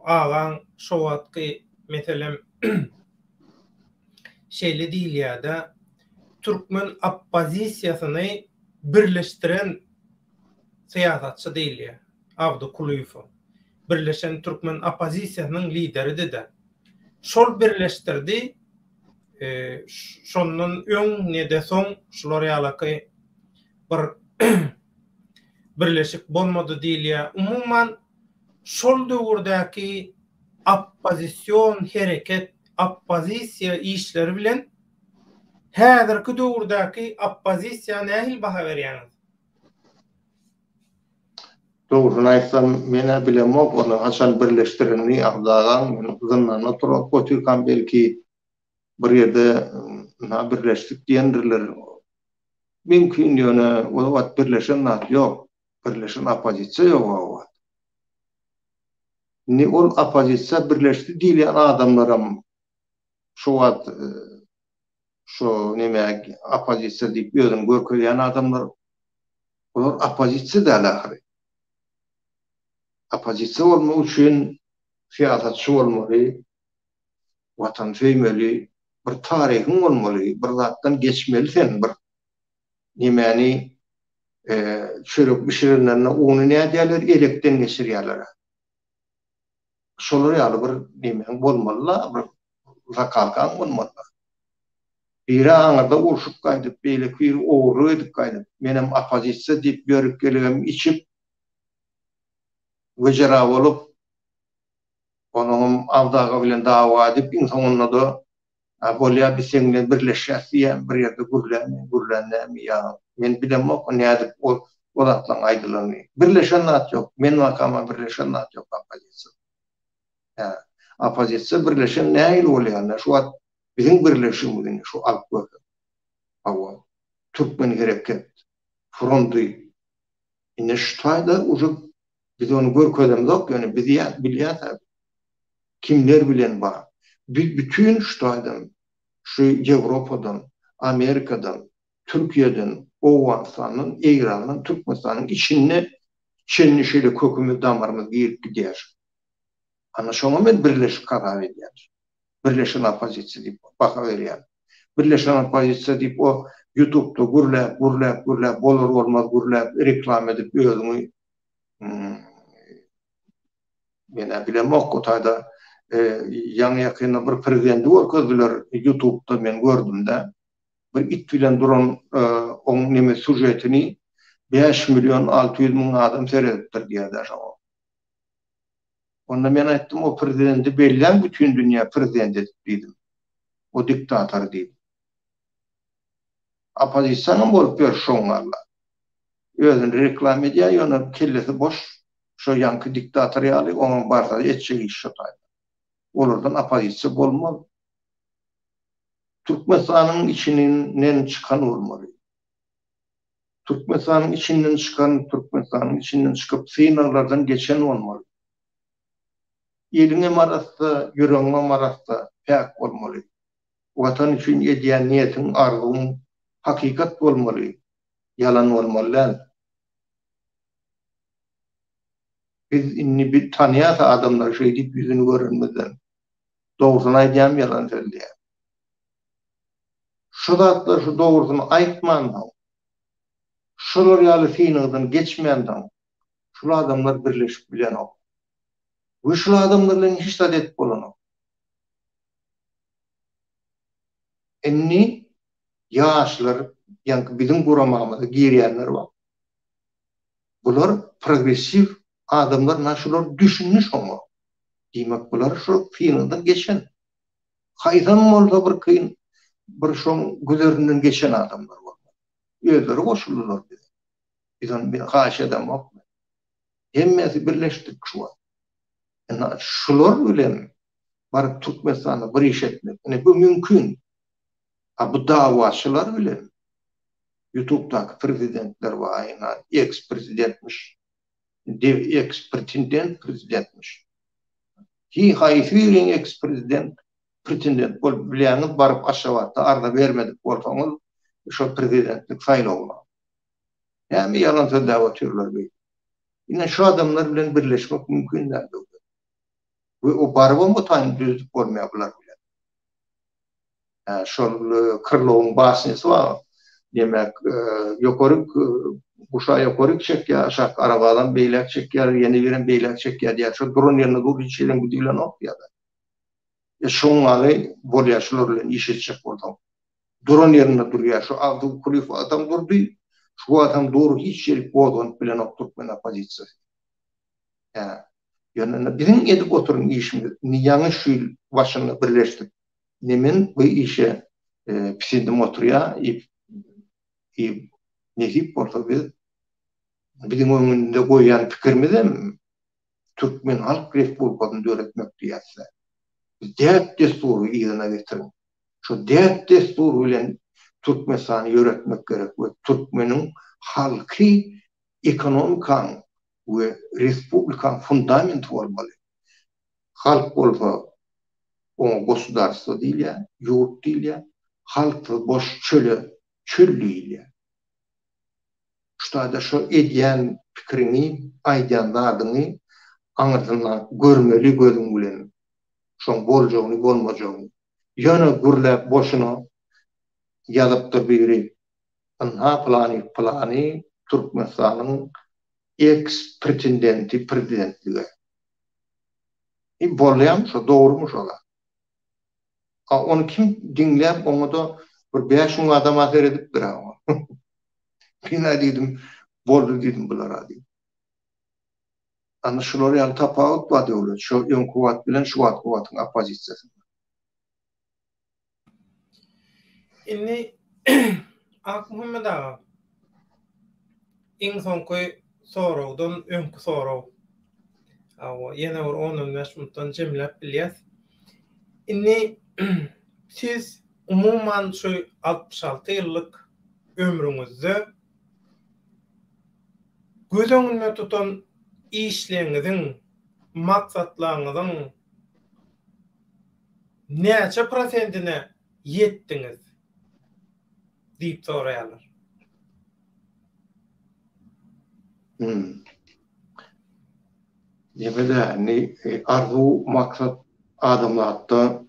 alan şowatky meselem şeýle diýil ýa-da türkmen oppozisiýasyny birleşdiren syýasatçy diýilýär. Avdy Kulüf birleşen türkmen oppozisiýasynyň lideri-de. Şol birleşdirdi. Şondan öň nede soň şular ýalaky bir birleşik bolmady diýilýär. Umuman şol döwürdäki oppozisiýon hereket, oppozisiýa işleri bilen häzirki döwürdäki oppozisiýa nähil baha berýär? Doğrusu aýtsam mene bilemok, onu haçan birleşdirenini agdagan, zynnyna turup götürkan belki bir ýerde birleşdik diýendirler. Mümkin ýöne o wagt birleşen nat ýok, birleşen oppozisiýa ýok. Ni ol oppozisiýa birleşdi diýen adamlaram şu wagt şu nimek oppozisiýa diýip ýören görkezýän adamlar olar oppozisiýa da ahir. Oppozisiýa bolmak üçin siýasatçy bolmaly, watan söýmeli, bir taryhyň bolmaly, bir zatdan geçmeli sen bir nimeni çörek pişirenlerine onu ne diýerler, elekden geçirýärler. Şolar ýaly bir nimeň bolmaly, bir zakalkan bolmaly. Biri aňarda urşup gaýdyp, beýle bir ogry edip gaýdyp, menem oppozisiýa diýip görüp gelegem içip wejera bolup onuň awdaga bilen dawa edip soňunda da bolýa biz seňle birleşýärsiň bir ýerde gürlenmi ýa men bilemok nädip o zatlaň aýdylany. Birleşen nat ýok. Men makama birleşen nat ýok oppozisiýa. Oppozisiýa birleşen näil bolýar? Şu wagt bizim birleşigimiz şu alp awa Türkmen hereket fronty ine ştaýda uje biz onu görkezemdik, ýöne biz bilýär kimler bilen bar. Bütün ştaýdan, şu Ýewropadan, Amerikadan, Türkiýeden, Owganstanyň, Eýranyň, Türkmenistanyň içinde şeýle kökümi damarymyz girip gidýär. Ana şoňa men birleşik karar edýär. Birleşen oppozisiýa diýip baka berýär. Birleşen oppozisiýa diýip o YouTube'da gürläp bolar bolmaz gürläp reklam edip özüňi mene bilemok otaýda ýa-ni ýakynda bir prezidenti görkezdiler YouTube'da men gördüm-de. Bir it bilen duran oň neme sujetini 5 milyon 600 000 adam seyredipdir diýerler şoňa. Onda men aýtdym o prezidenti belläň bütün dünýä prezidenti diýdim. O diktator diýdim. Oppozisiýanyň bolup ber şoňlarla. Özüni reklam edýär, ýöne kellesi boş. Şo ýanky diktator ýaly onuň barda etjek iş şotaý. Olardan oppozisiýa bolmaz. Türkmenistanyň içinden çıkan bolmaly. Türkmenistanyň içinden çıkan, Türkmenistanyň içinden çıkıp sınırlardan geçen bolmaly. Ýeliňe marasda, yüreğine marasda pek bolmaly. Watan üçin edýän niýetiň, arzuň hakikat bolmaly, yalan bolmaly. Biz inni bir tanıyat adamlar şey deyip yüzünü görünmeden. Doğrusunu aydiyam yalan söyledi. Şu zatlar şu doğrusunu aytmandan, şular yalı finagdan geçmeyenden, şu adamlar birleşip bilen o. Bu şu adamlarla hiç adet bolan o. Enni yaşlar, yani bizim kuramamada giriyenler var. Bular progresif adamlar naşular düşünmüş onu. Demek bular şu finagdan geçen. Haydan molda bir kıyın, bir şon güzerinden geçen adamlar var. Özleri koşulurlar bize. Bizden bir haş edem yok. Hemmesi birleştik şu an. Yani şular bilen barıp Türkmenistan'a bir iş etmek. Yani bu mümkün. Bu davaçılar bilen YouTube'daki prezidentler var. Yani ex-prezidentmiş. Ex-pretendent prezidentmiş. Ki hayfirin ex-prezident pretendent ol bilen barıp aşağıda arda vermedik olsanız şu prezidentlik sayılmaz. Yani yalan söz davatıyorlar böyle. Yine şu adamlar bilen birleşmek mümkün değil. Ve o barban bu tane düzlük olmayabilir bile. Şu kırlığın basınısı var. Demek yukarık çek ya, aşağı arabadan beylek çek ya, yeni veren beylek çek ya diye. Şu drone yerine doğru hiç şeyden gidiyorlar yok ya da. Şunun alı bol yaşlılarla iş edecek oradan. Drone yerine duruyor. Şu avdu kulüf adam durdu. Şu adam doğru hiç şey boğduğunu bilen oturtmana pozisyonu. Yani bizim edip oturun işimiz, yanlış şu başını birleştik. Nemin bu işe pisindim oturuya, ne deyip orta bizim önünde koyan fikirmide Türkmen Halk Respublikası'nı öğretmek diyetse. Devlet desturu iğdana getirin. Şu devlet desturu ile Türkmenistan'ı öğretmek gerek ve Türkmen'in halkı ekonomikan ve Respublikan fundament olmalı. Halk olsa o gosdarstvo değil ya, yurt değil ya, halk boş çöl değil ya. Şurada şu ediyen fikrini, aydanlarını anlatından görmeli gözüm bilen. Şun bolcağını, bolmacağını. Yana gürlep boşuna yazıp da biri. Anha plani Türkmenistan'ın ex-pretendenti prezidentliğe. Bollayan şu doğrumuş ola. Onu kim dinleyip onu da bir 5 adam atar edip bir ama. Bina dedim, boldu dedim bulara dedim. Anlaşılır yani tapağıt var diyorlar. Şu ön kuvvet bilen şu kuvvetin apozisyası. Inni Ak Muhammed ağa in sonku sorawdan önkü soraw. Awa ýene bir 10-15 minutdan jemläp bilýäs. Inni siz umuman şu 66 ýyllyk ömrüňizde göz öňünde tutan işleňiziň, maksatlaryňyzyň näçe prosentine ýetdiňiz diýip soraýarlar. Yemede arzu maksat adamlarda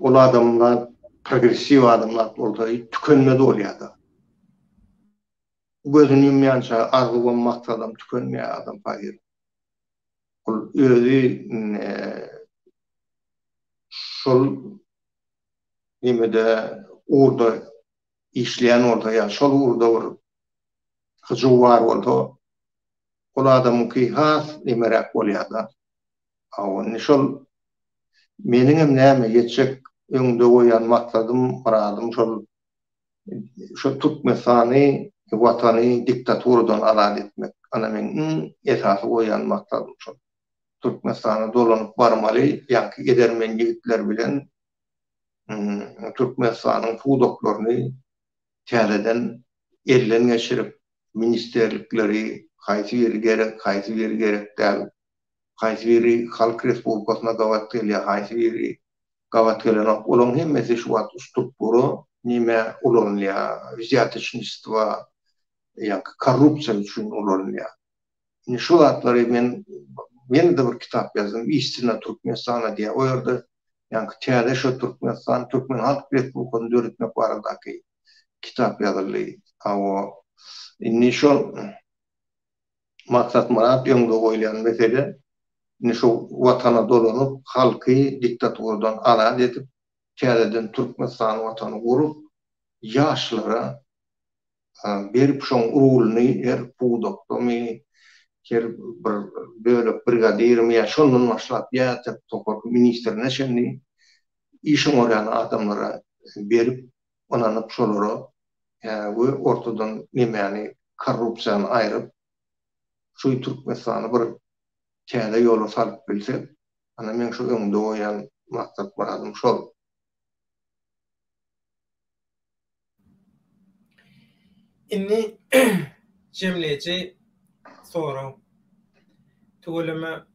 ol adamlar progresif adamlar ortayı tükenmedi oluyordu. Gözünü yumyança arzu ve maksat adam tükenmeye adam payır. Özü şol yemede orada işleyen orada ya şol orada var. Hıcı var orada. Ol adamın ki has nimerak oluyordu. Ama şol menim näme geçecek öňünde goýan maksadım, muradım şu Türkmenistany watany diktaturadan azat etmek. Ana meniň esasy goýan maksadım şu. Türkmenistany dolanyp barmaly, ýa-ki gidermen ýigitler bilen Türkmenistanyň fudoklaryny täzeden elden geçirip ministerlikleri, haýsy ýeri gerek, haýsy ýeri gerek däl Kayseri Halk Respublikasına gavat gelýär, Kayseri gavat gelen olan hemmesi şu wagt ustup buru nime ulanýar, ziýatçylyk ýa korrupsiýa üçin ulanýar. Şu wagtlary men de bir kitap ýazdym, Istina Türkmenistana diye. O ýerde ýa-ni täze şu Türkmenistan, Türkmen Halk Respublikasyny döretmek baradaky kitap ýazyldy. O inni şu maksat murat ýöňde goýulan mesele şu watana dolanyp halky diktatordan azat edip täzeden Türkmenistan watany gurup ýaşlara berip şoň urulyny puwdokmy her bir bölük brigadirmi ýa şondan başlap ýa toprak ministrine şendi işin oran adamlara berip onanyp şolara we ortadan nimeni korrupsiýany aýryp şu Türkmenistany bir täze ýola salyp bilsek, ana men şu öňde goýan maksat baradym şol. Inni jemleýeji soraw. Tugulama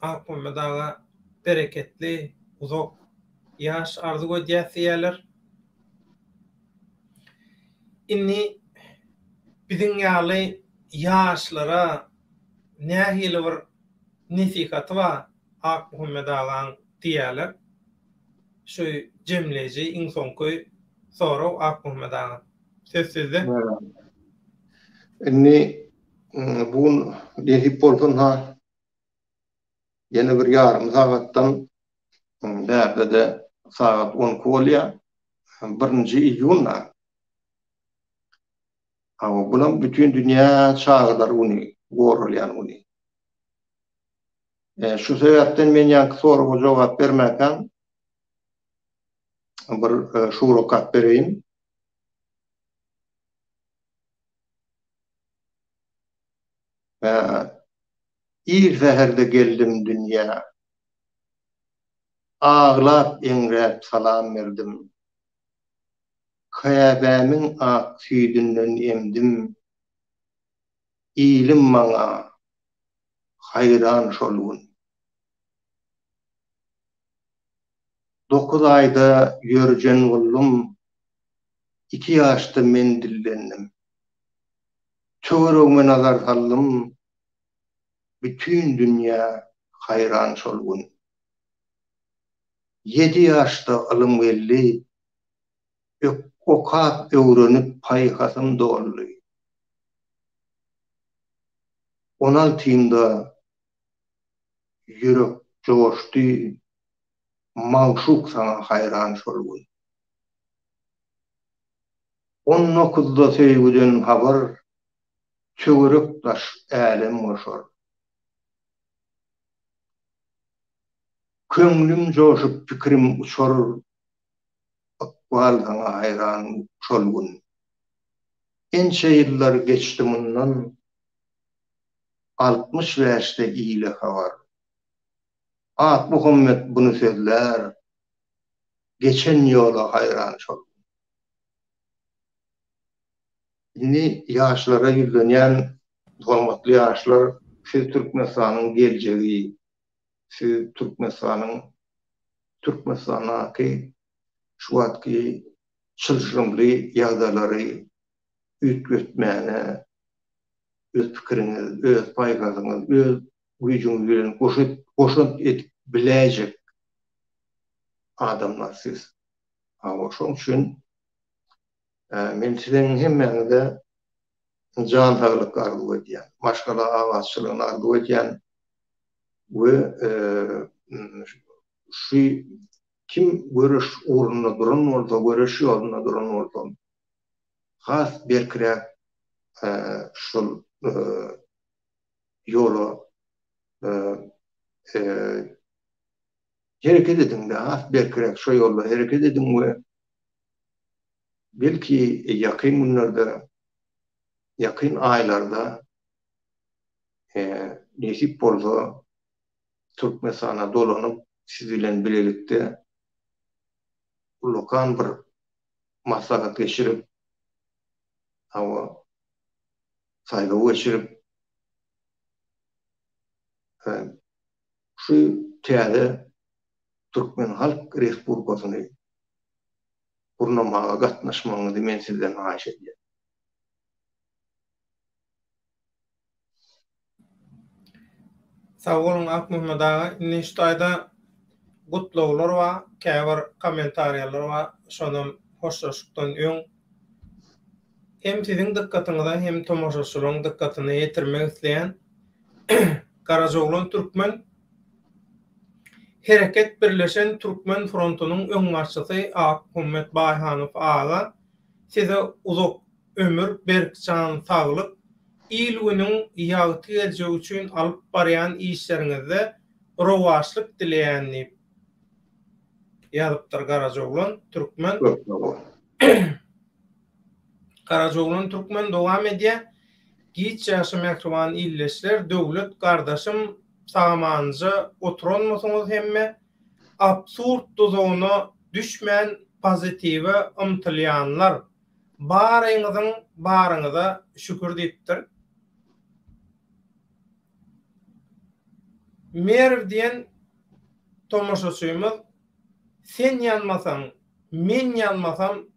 akmadaga bereketli, uzak ýaş arzu goýýarlar. Inni biziň ýaly ýaşlara nähili bir nesikaty bar akmadaga diýerler. Şu jemleýeji iň soňky soraw akmadaga. Söz sizde. Inni bu dehip bolsun ha ýene bir ýarym sagatdan bäde sagat 10 bolýar 1-nji iýulda bulan bütün dünýä çağlar uny gorulýan uny. Şu sebäpden men ýa-ni soraga jogap bermäkän bir şuwrakat bereýin. İlk zeherde geldim dünya, ağlap ingrep salam verdim, kayabämiň ak süýdünden emdim, ilim maňa hayran şolun. 9 aýda ýörjen gullum, 2 ýaşda men dillendim. Töweregime nazar saldym, bütün dünya hayran şolgun. 7 ýaşda alym geldi, okap öwrenip paýhasym doldy. 16 ýylda ýürek joşdy, mawşuk sana hayran şolgun. 19-da söýgüden habar, çöwürek taş älim goşar. Köňlüm joşup pikrim uçar, akwal sana hayran şolgun. Ençe ýyllar geçdi mundan, 60 ýaşda ýyle habar. Ak Muhammed bunu sözler, geçen ýola hayran şolgun. Inni ýaşlara ýüzlenýän hormatly ýaşlar, siz Türkmenistanyň geljegi, siz Türkmenistanaky şu wagtky çylşyrymly ýagdalary üýtgetmäne, öz pikiriňiz, öz paýgazyňyz, öz güýjüňiz bilen goşup edip biläjek adamlar siz. Şoň üçin men sizin hemmeňizde jan saglyk arzu edýän, başgala awazçylygyny arzu edýän we şu kim görüş uğruna duran bolsa, görüş ýoluna duran bolsa, has berkirek şol ýola hereket ediň-de, has berkirek şu ýolda hereket ediň we belki yakın günlerde, yakın aylarda nesip bolsa Türkmenistana dolanyp siz bilen bilelikde lokan bir maslahat geçirip saýlaw geçirip şu täze Türkmen Halk Respublikasyny kurnamaga gatnaşmagyny men sizden haýyş edýär. Sağ olun Akmuhammed ağa. Neştaýda gutlaglar we käbir kommentariýalar we şonam hoşlaşykdan öň hem siziň dikkatyňyza hem tomoşaçylaryň dikkatyny ýetirmek isleýän Garajoglan Türkmen Hereket Birleşen Türkmen Frontunyň öň başçysy Akmuhammed Baýhanow ağa size uzak ömür, berkcan, saglyk, ilginiň ýagty geljegi üçin alyp barýan işleriňizde rowaçlyk dileýänni ýazypdyr Garajoglan Türkmen. Garajoglan Türkmen dowam edýär. Giç ýaşy mektuban illeşler, döwlet gardaşym samanjy oturanmasyňyz hemme absurd dozagyna düşmän pozitiwe ymtylýanlar baryňyzyň baryňyza şükür diýipdir. Merw diýen tomoşaçymyz sen ýanmasaň, men ýanmasam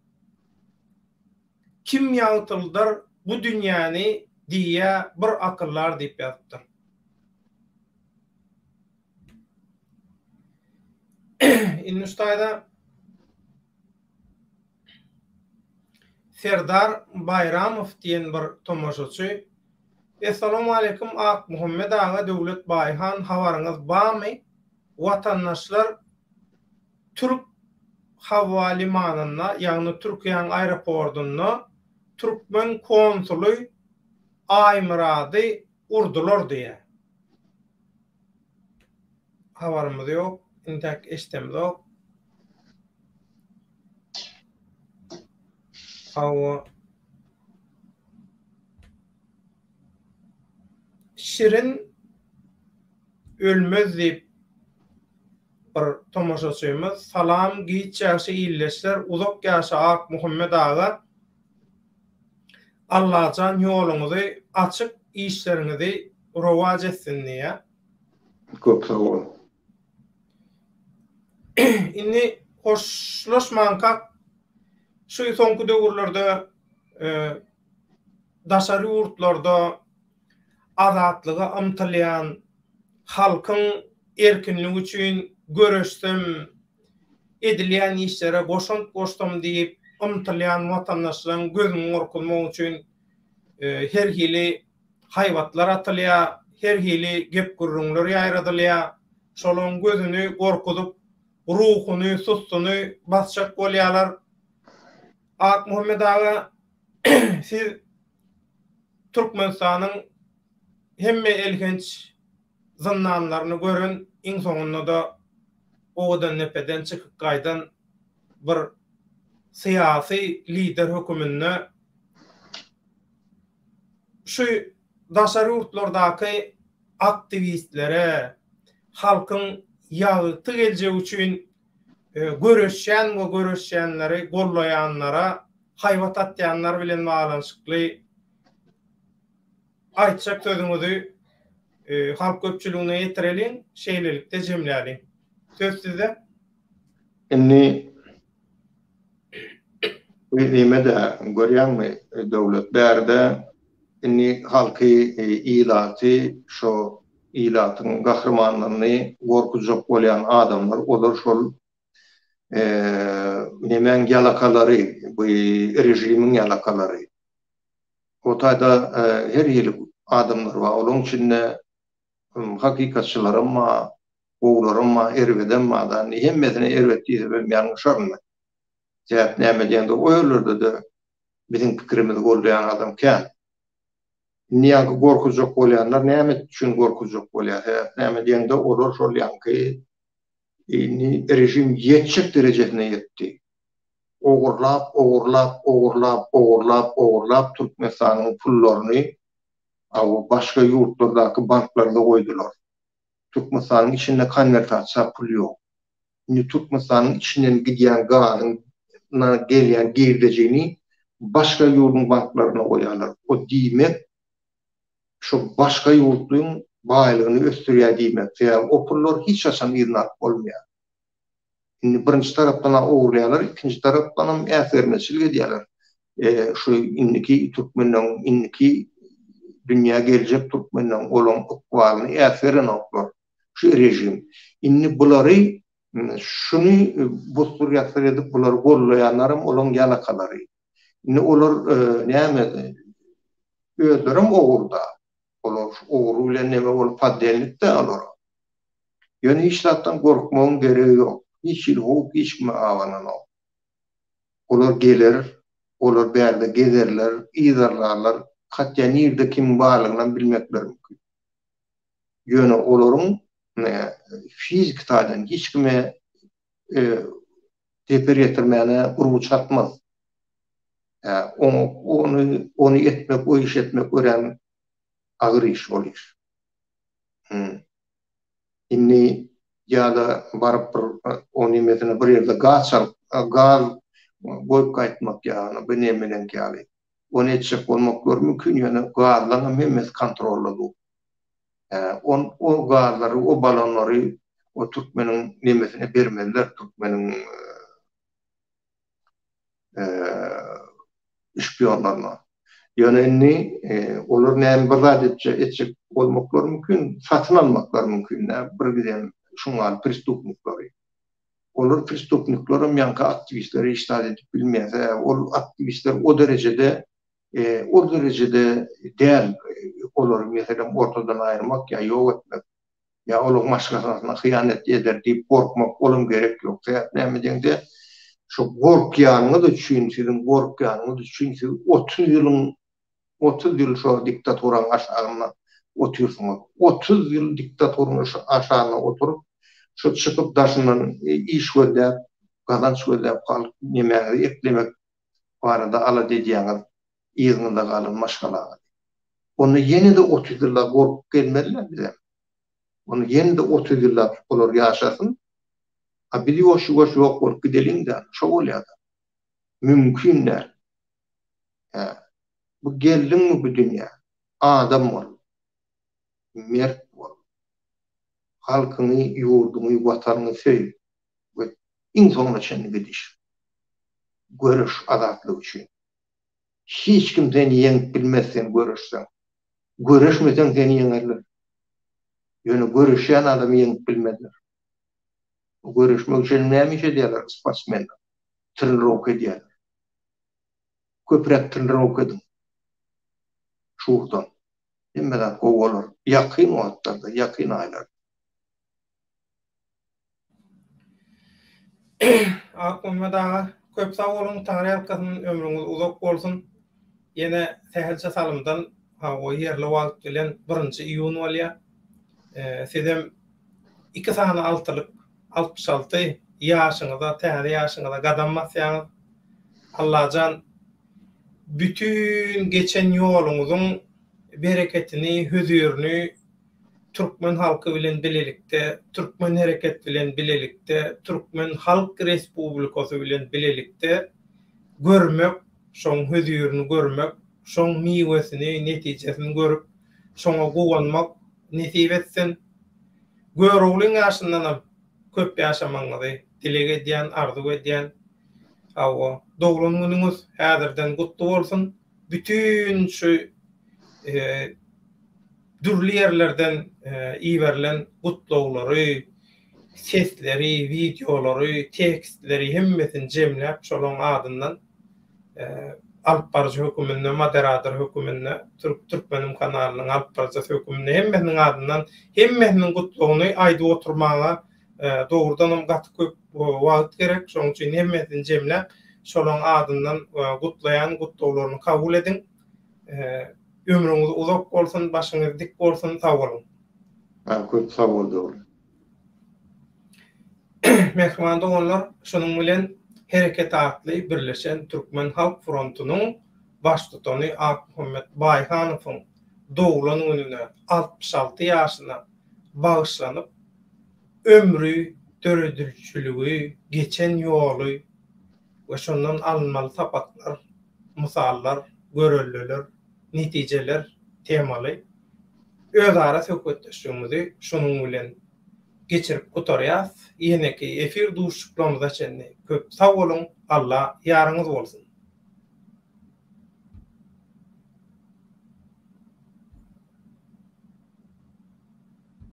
kim ýagtyldyr bu dünýäni diýe bir akyllar diýip ýazypdyr. Innustaýda Serdar Bayramow diýen bir tomoşaçy Assalamu aleykum Akmuhammed ağa Döwlet Baýhan habaryňyz barmy? Watandaşlar Türk hava limanyna ýagny Türkiýanyň aeroportyna Türkmen konsuly Aýmyrady urdular diýe. Habarymyz ýok, intak eşitimiz ýok. Hawa Şirin ölmez diýip bir tomoşaçymyz salam giç ýaşy illeşler uzak ýaşy Akmuhammed ağa Allahjan ýoluňyzy açyk işleriňizi rowaj etsin diýe. Köp sag bolun. Inni hoşlaşmanka şu soňky döwürlerde daşary ýurtlarda azatlyga ymtylýan halkyň erkinligi üçin görüşdim edilýän işlere goşdum diýip ymtylýan watandaşlaryň gözüni gorkutmak üçin her hili haýwatlar atylýar, her hili gep gürrüňler ýaýradylýar, şolaryň gözüni gorkutup ruhuny, sustuny basjak bolýarlar. Akmuhammed ağa siz Türkmenistanyň hemme elgenç zannanlaryny görün, iň soňunda da odan nepeden çykyp gaýdan bir siyasi lider hökümünde şu daşary ýurtlardaky aktivistlere, halkyň ýagty geljegi üçin görüşýän we görüşýänleri gollaýanlara, haýwat atýanlar bilen baglanyşykly aýtjak sözüňizi halk köpçüligine ýetireliň, şeýlelikde jemläliň. Söz sizde. Inni Nimede görýänmi döwlet bärde inni halky ilaty şo ilatyň gahrmanlaryny gorkujak bolýan adamlar olar şol nemen ýalakalary, bu rejimiň ýalakalary. Otaýda her ýyly adamlar bar. Olaryň içinde hakykatçylarym ma, oglarym ma, erweden ma da hemmesine erwet diýip bilmeýän şarmy. Jap näme diýende o ýerlerde de biziň pikirimizi goldaýan adam kän. Niýe gorkujak bolýanlar, näme üçin gorkujak bolýar? Näme diýende olar şol ýanky rejim ýetjek derejesine ýetdi. Ogurlap Türkmenistanyň pullaryny başga ýurtlardaky banklarda goýdular. Türkmenistanyň içinde konvertasiýa pul ýok. Türkmenistanyň içinden gidýän ganyň gelýän girdejini başga ýurdun banklaryna goýarlar. O diýmek şu başga ýurtlaryň baýlygyny östürýär diýmek. O pullar hiç açan ýygnap bolmaýar. Indi birinji tarapdan owurlaýarlar, ikinji tarapdan hem äsirmeçilik edýärler. Şu indiki Türkmenden, indiki dünýä geljek Türkmenden olan ukwalyny äsiren oklar. Şu rejim. Indi bulary şunu bosturýar edip bular gollaýanlarym olan ýalakalary. Indi olar näme özlerim owurda. Olar owuru bilen näme bolup paddenlikde olar. Ýöne işlatdan gorkmagyň geregi ýok. Hiç huk hiç mi awananok. Olar gelir, olar bärde gezerler, ýyzarlarlar, hatda nirde kim barlygyny bilmekler mümkin. Ýöne olaryň fizik taýdan hiç kime teper ýetirmäne urgu çatmaz. Onu etmek, o iş etmek ören agyr iş ol iş. Inni ýa-da baryp o nimetine bir ýerde gaz goýup gaýtmak ýa-da bir nemeden ýaly. Onu etjek bolmak mümkin, ýöne gazlaryň hemmes kontrolly. O gazlary, o balonlary o Türkmeniň nemesine bermediler, Türkmeniň işpiyonlaryna. Ýöne inni olar näme bazat etjek bolmaklar mümkin, satyn almaklar mümkin. Bir giden şuňal prestupniklary. Olar prestupniklary ýanka aktivistleri iştirak edip bilmeýär. Ol aktivistler o derecede däl olar meselem ortadan aýyrmak ýa ýok etmek. Ya oğlum başkasına hıyanet eder deyip korkmak olum gerek yok. Näme diýende şu gorkýanyňyz üçin, sizin gorkýanyňyz üçin siz 30 ýyl şu diktatoryň aşagyna oturýarsyňyz. 30 ýyl diktatoryň aşagyna oturup şu çykyp daşyndan iş görläp, gazanç görläp kalyp näme eklemek barada ala diýýäňiz ýygyňda galan maşgala. Onu ýene-de 30 ýylla gorkup gelmeliler bize. Onu ýene-de 30 ýylla olar ýaşasyn. Biri oşu yok gidelinden çok oluyor da. Mümkünler. Bu geldin mi bu dünya? Adam ol. Mert ol. Halkını, yurdunu, vatanını sev. Ve insonla çenni gidiş. Görüş azatlığı için. Hiç kim seni yenip bilmezsen görüşsen. Görüşmesen seni yenerler. Yani görüşen adamı yenip bilmezler. Görüşmek için nämişe diýerler sportsmen. Trenirowka diýerler. Köprek trenirowka edin. Şuhdan. Emmeden o olur. Yakyn wagtlarda, yakyn aýlar. Aklımda köp sağ olun. Tanrı ýarkasyň ömrüňiz uzak bolsun. Ýene tähilçe salymdan o ýerli wagt bilen 1-nji iýun bolýar. Sizem 2 sany altylyk 66 ýaşyňyzda, täze ýaşyňyzda gadanmasaňyz Allahan bütün geçen ýoluňyzyň bereketini, hüzürünü Türkmen halky bilen bilelikde, Türkmen hereket bilen bilelikde, Türkmen Halk Respublikasy bilen bilelikde görmek, şoň hüzürünü görmek, şoň miwesini, netijesini görüp, şoňa gowanmak nesip etsin. Görüwliň ýaşyndan köp ýaşamaňyzy dilege edýän, arzu edýän. Doglan günüňiz häzirden gutly bolsun. Bütün şu dürli ýerlerden iýerilen gutlawlary, sesleri, videolary, tekstleri hemmesini jemläp şolaň adyndan alyp barjy hökümine, moderator hökümine, Türkmenim kanalynyň alyp barjy hökümine hemmesiniň adyndan hemmesiniň gutlawyny aýdy oturmaga doğrudan gaty köp wagt gerek. Şoň üçin hemmesini jemläp şolaň adyndan gutlaýan gutlawlaryny kabul edin. Ömrüňiz uzak bolsun, başyňyz dik bolsun, sag bolun. Köp sag boldy. Mehman doganlar, şonuň bilen Hereket atly Birleşen Türkmen Halk Frontunyň baş tutany Ahmet Baýhanowyň doglan gününe 66 ýaşyna bagyşlanyp ömrü, döredilçiligi, geçen ýoly we şondan alınmaly tapaklar, mysallar, görelliler, netijeler temaly özara söhbetleşýärmizi şonuň bilen geçirip gutarýas. Ýene-ki efir duşuklarymyza çenli köp sag bolun. Allah ýarňyz bolsun.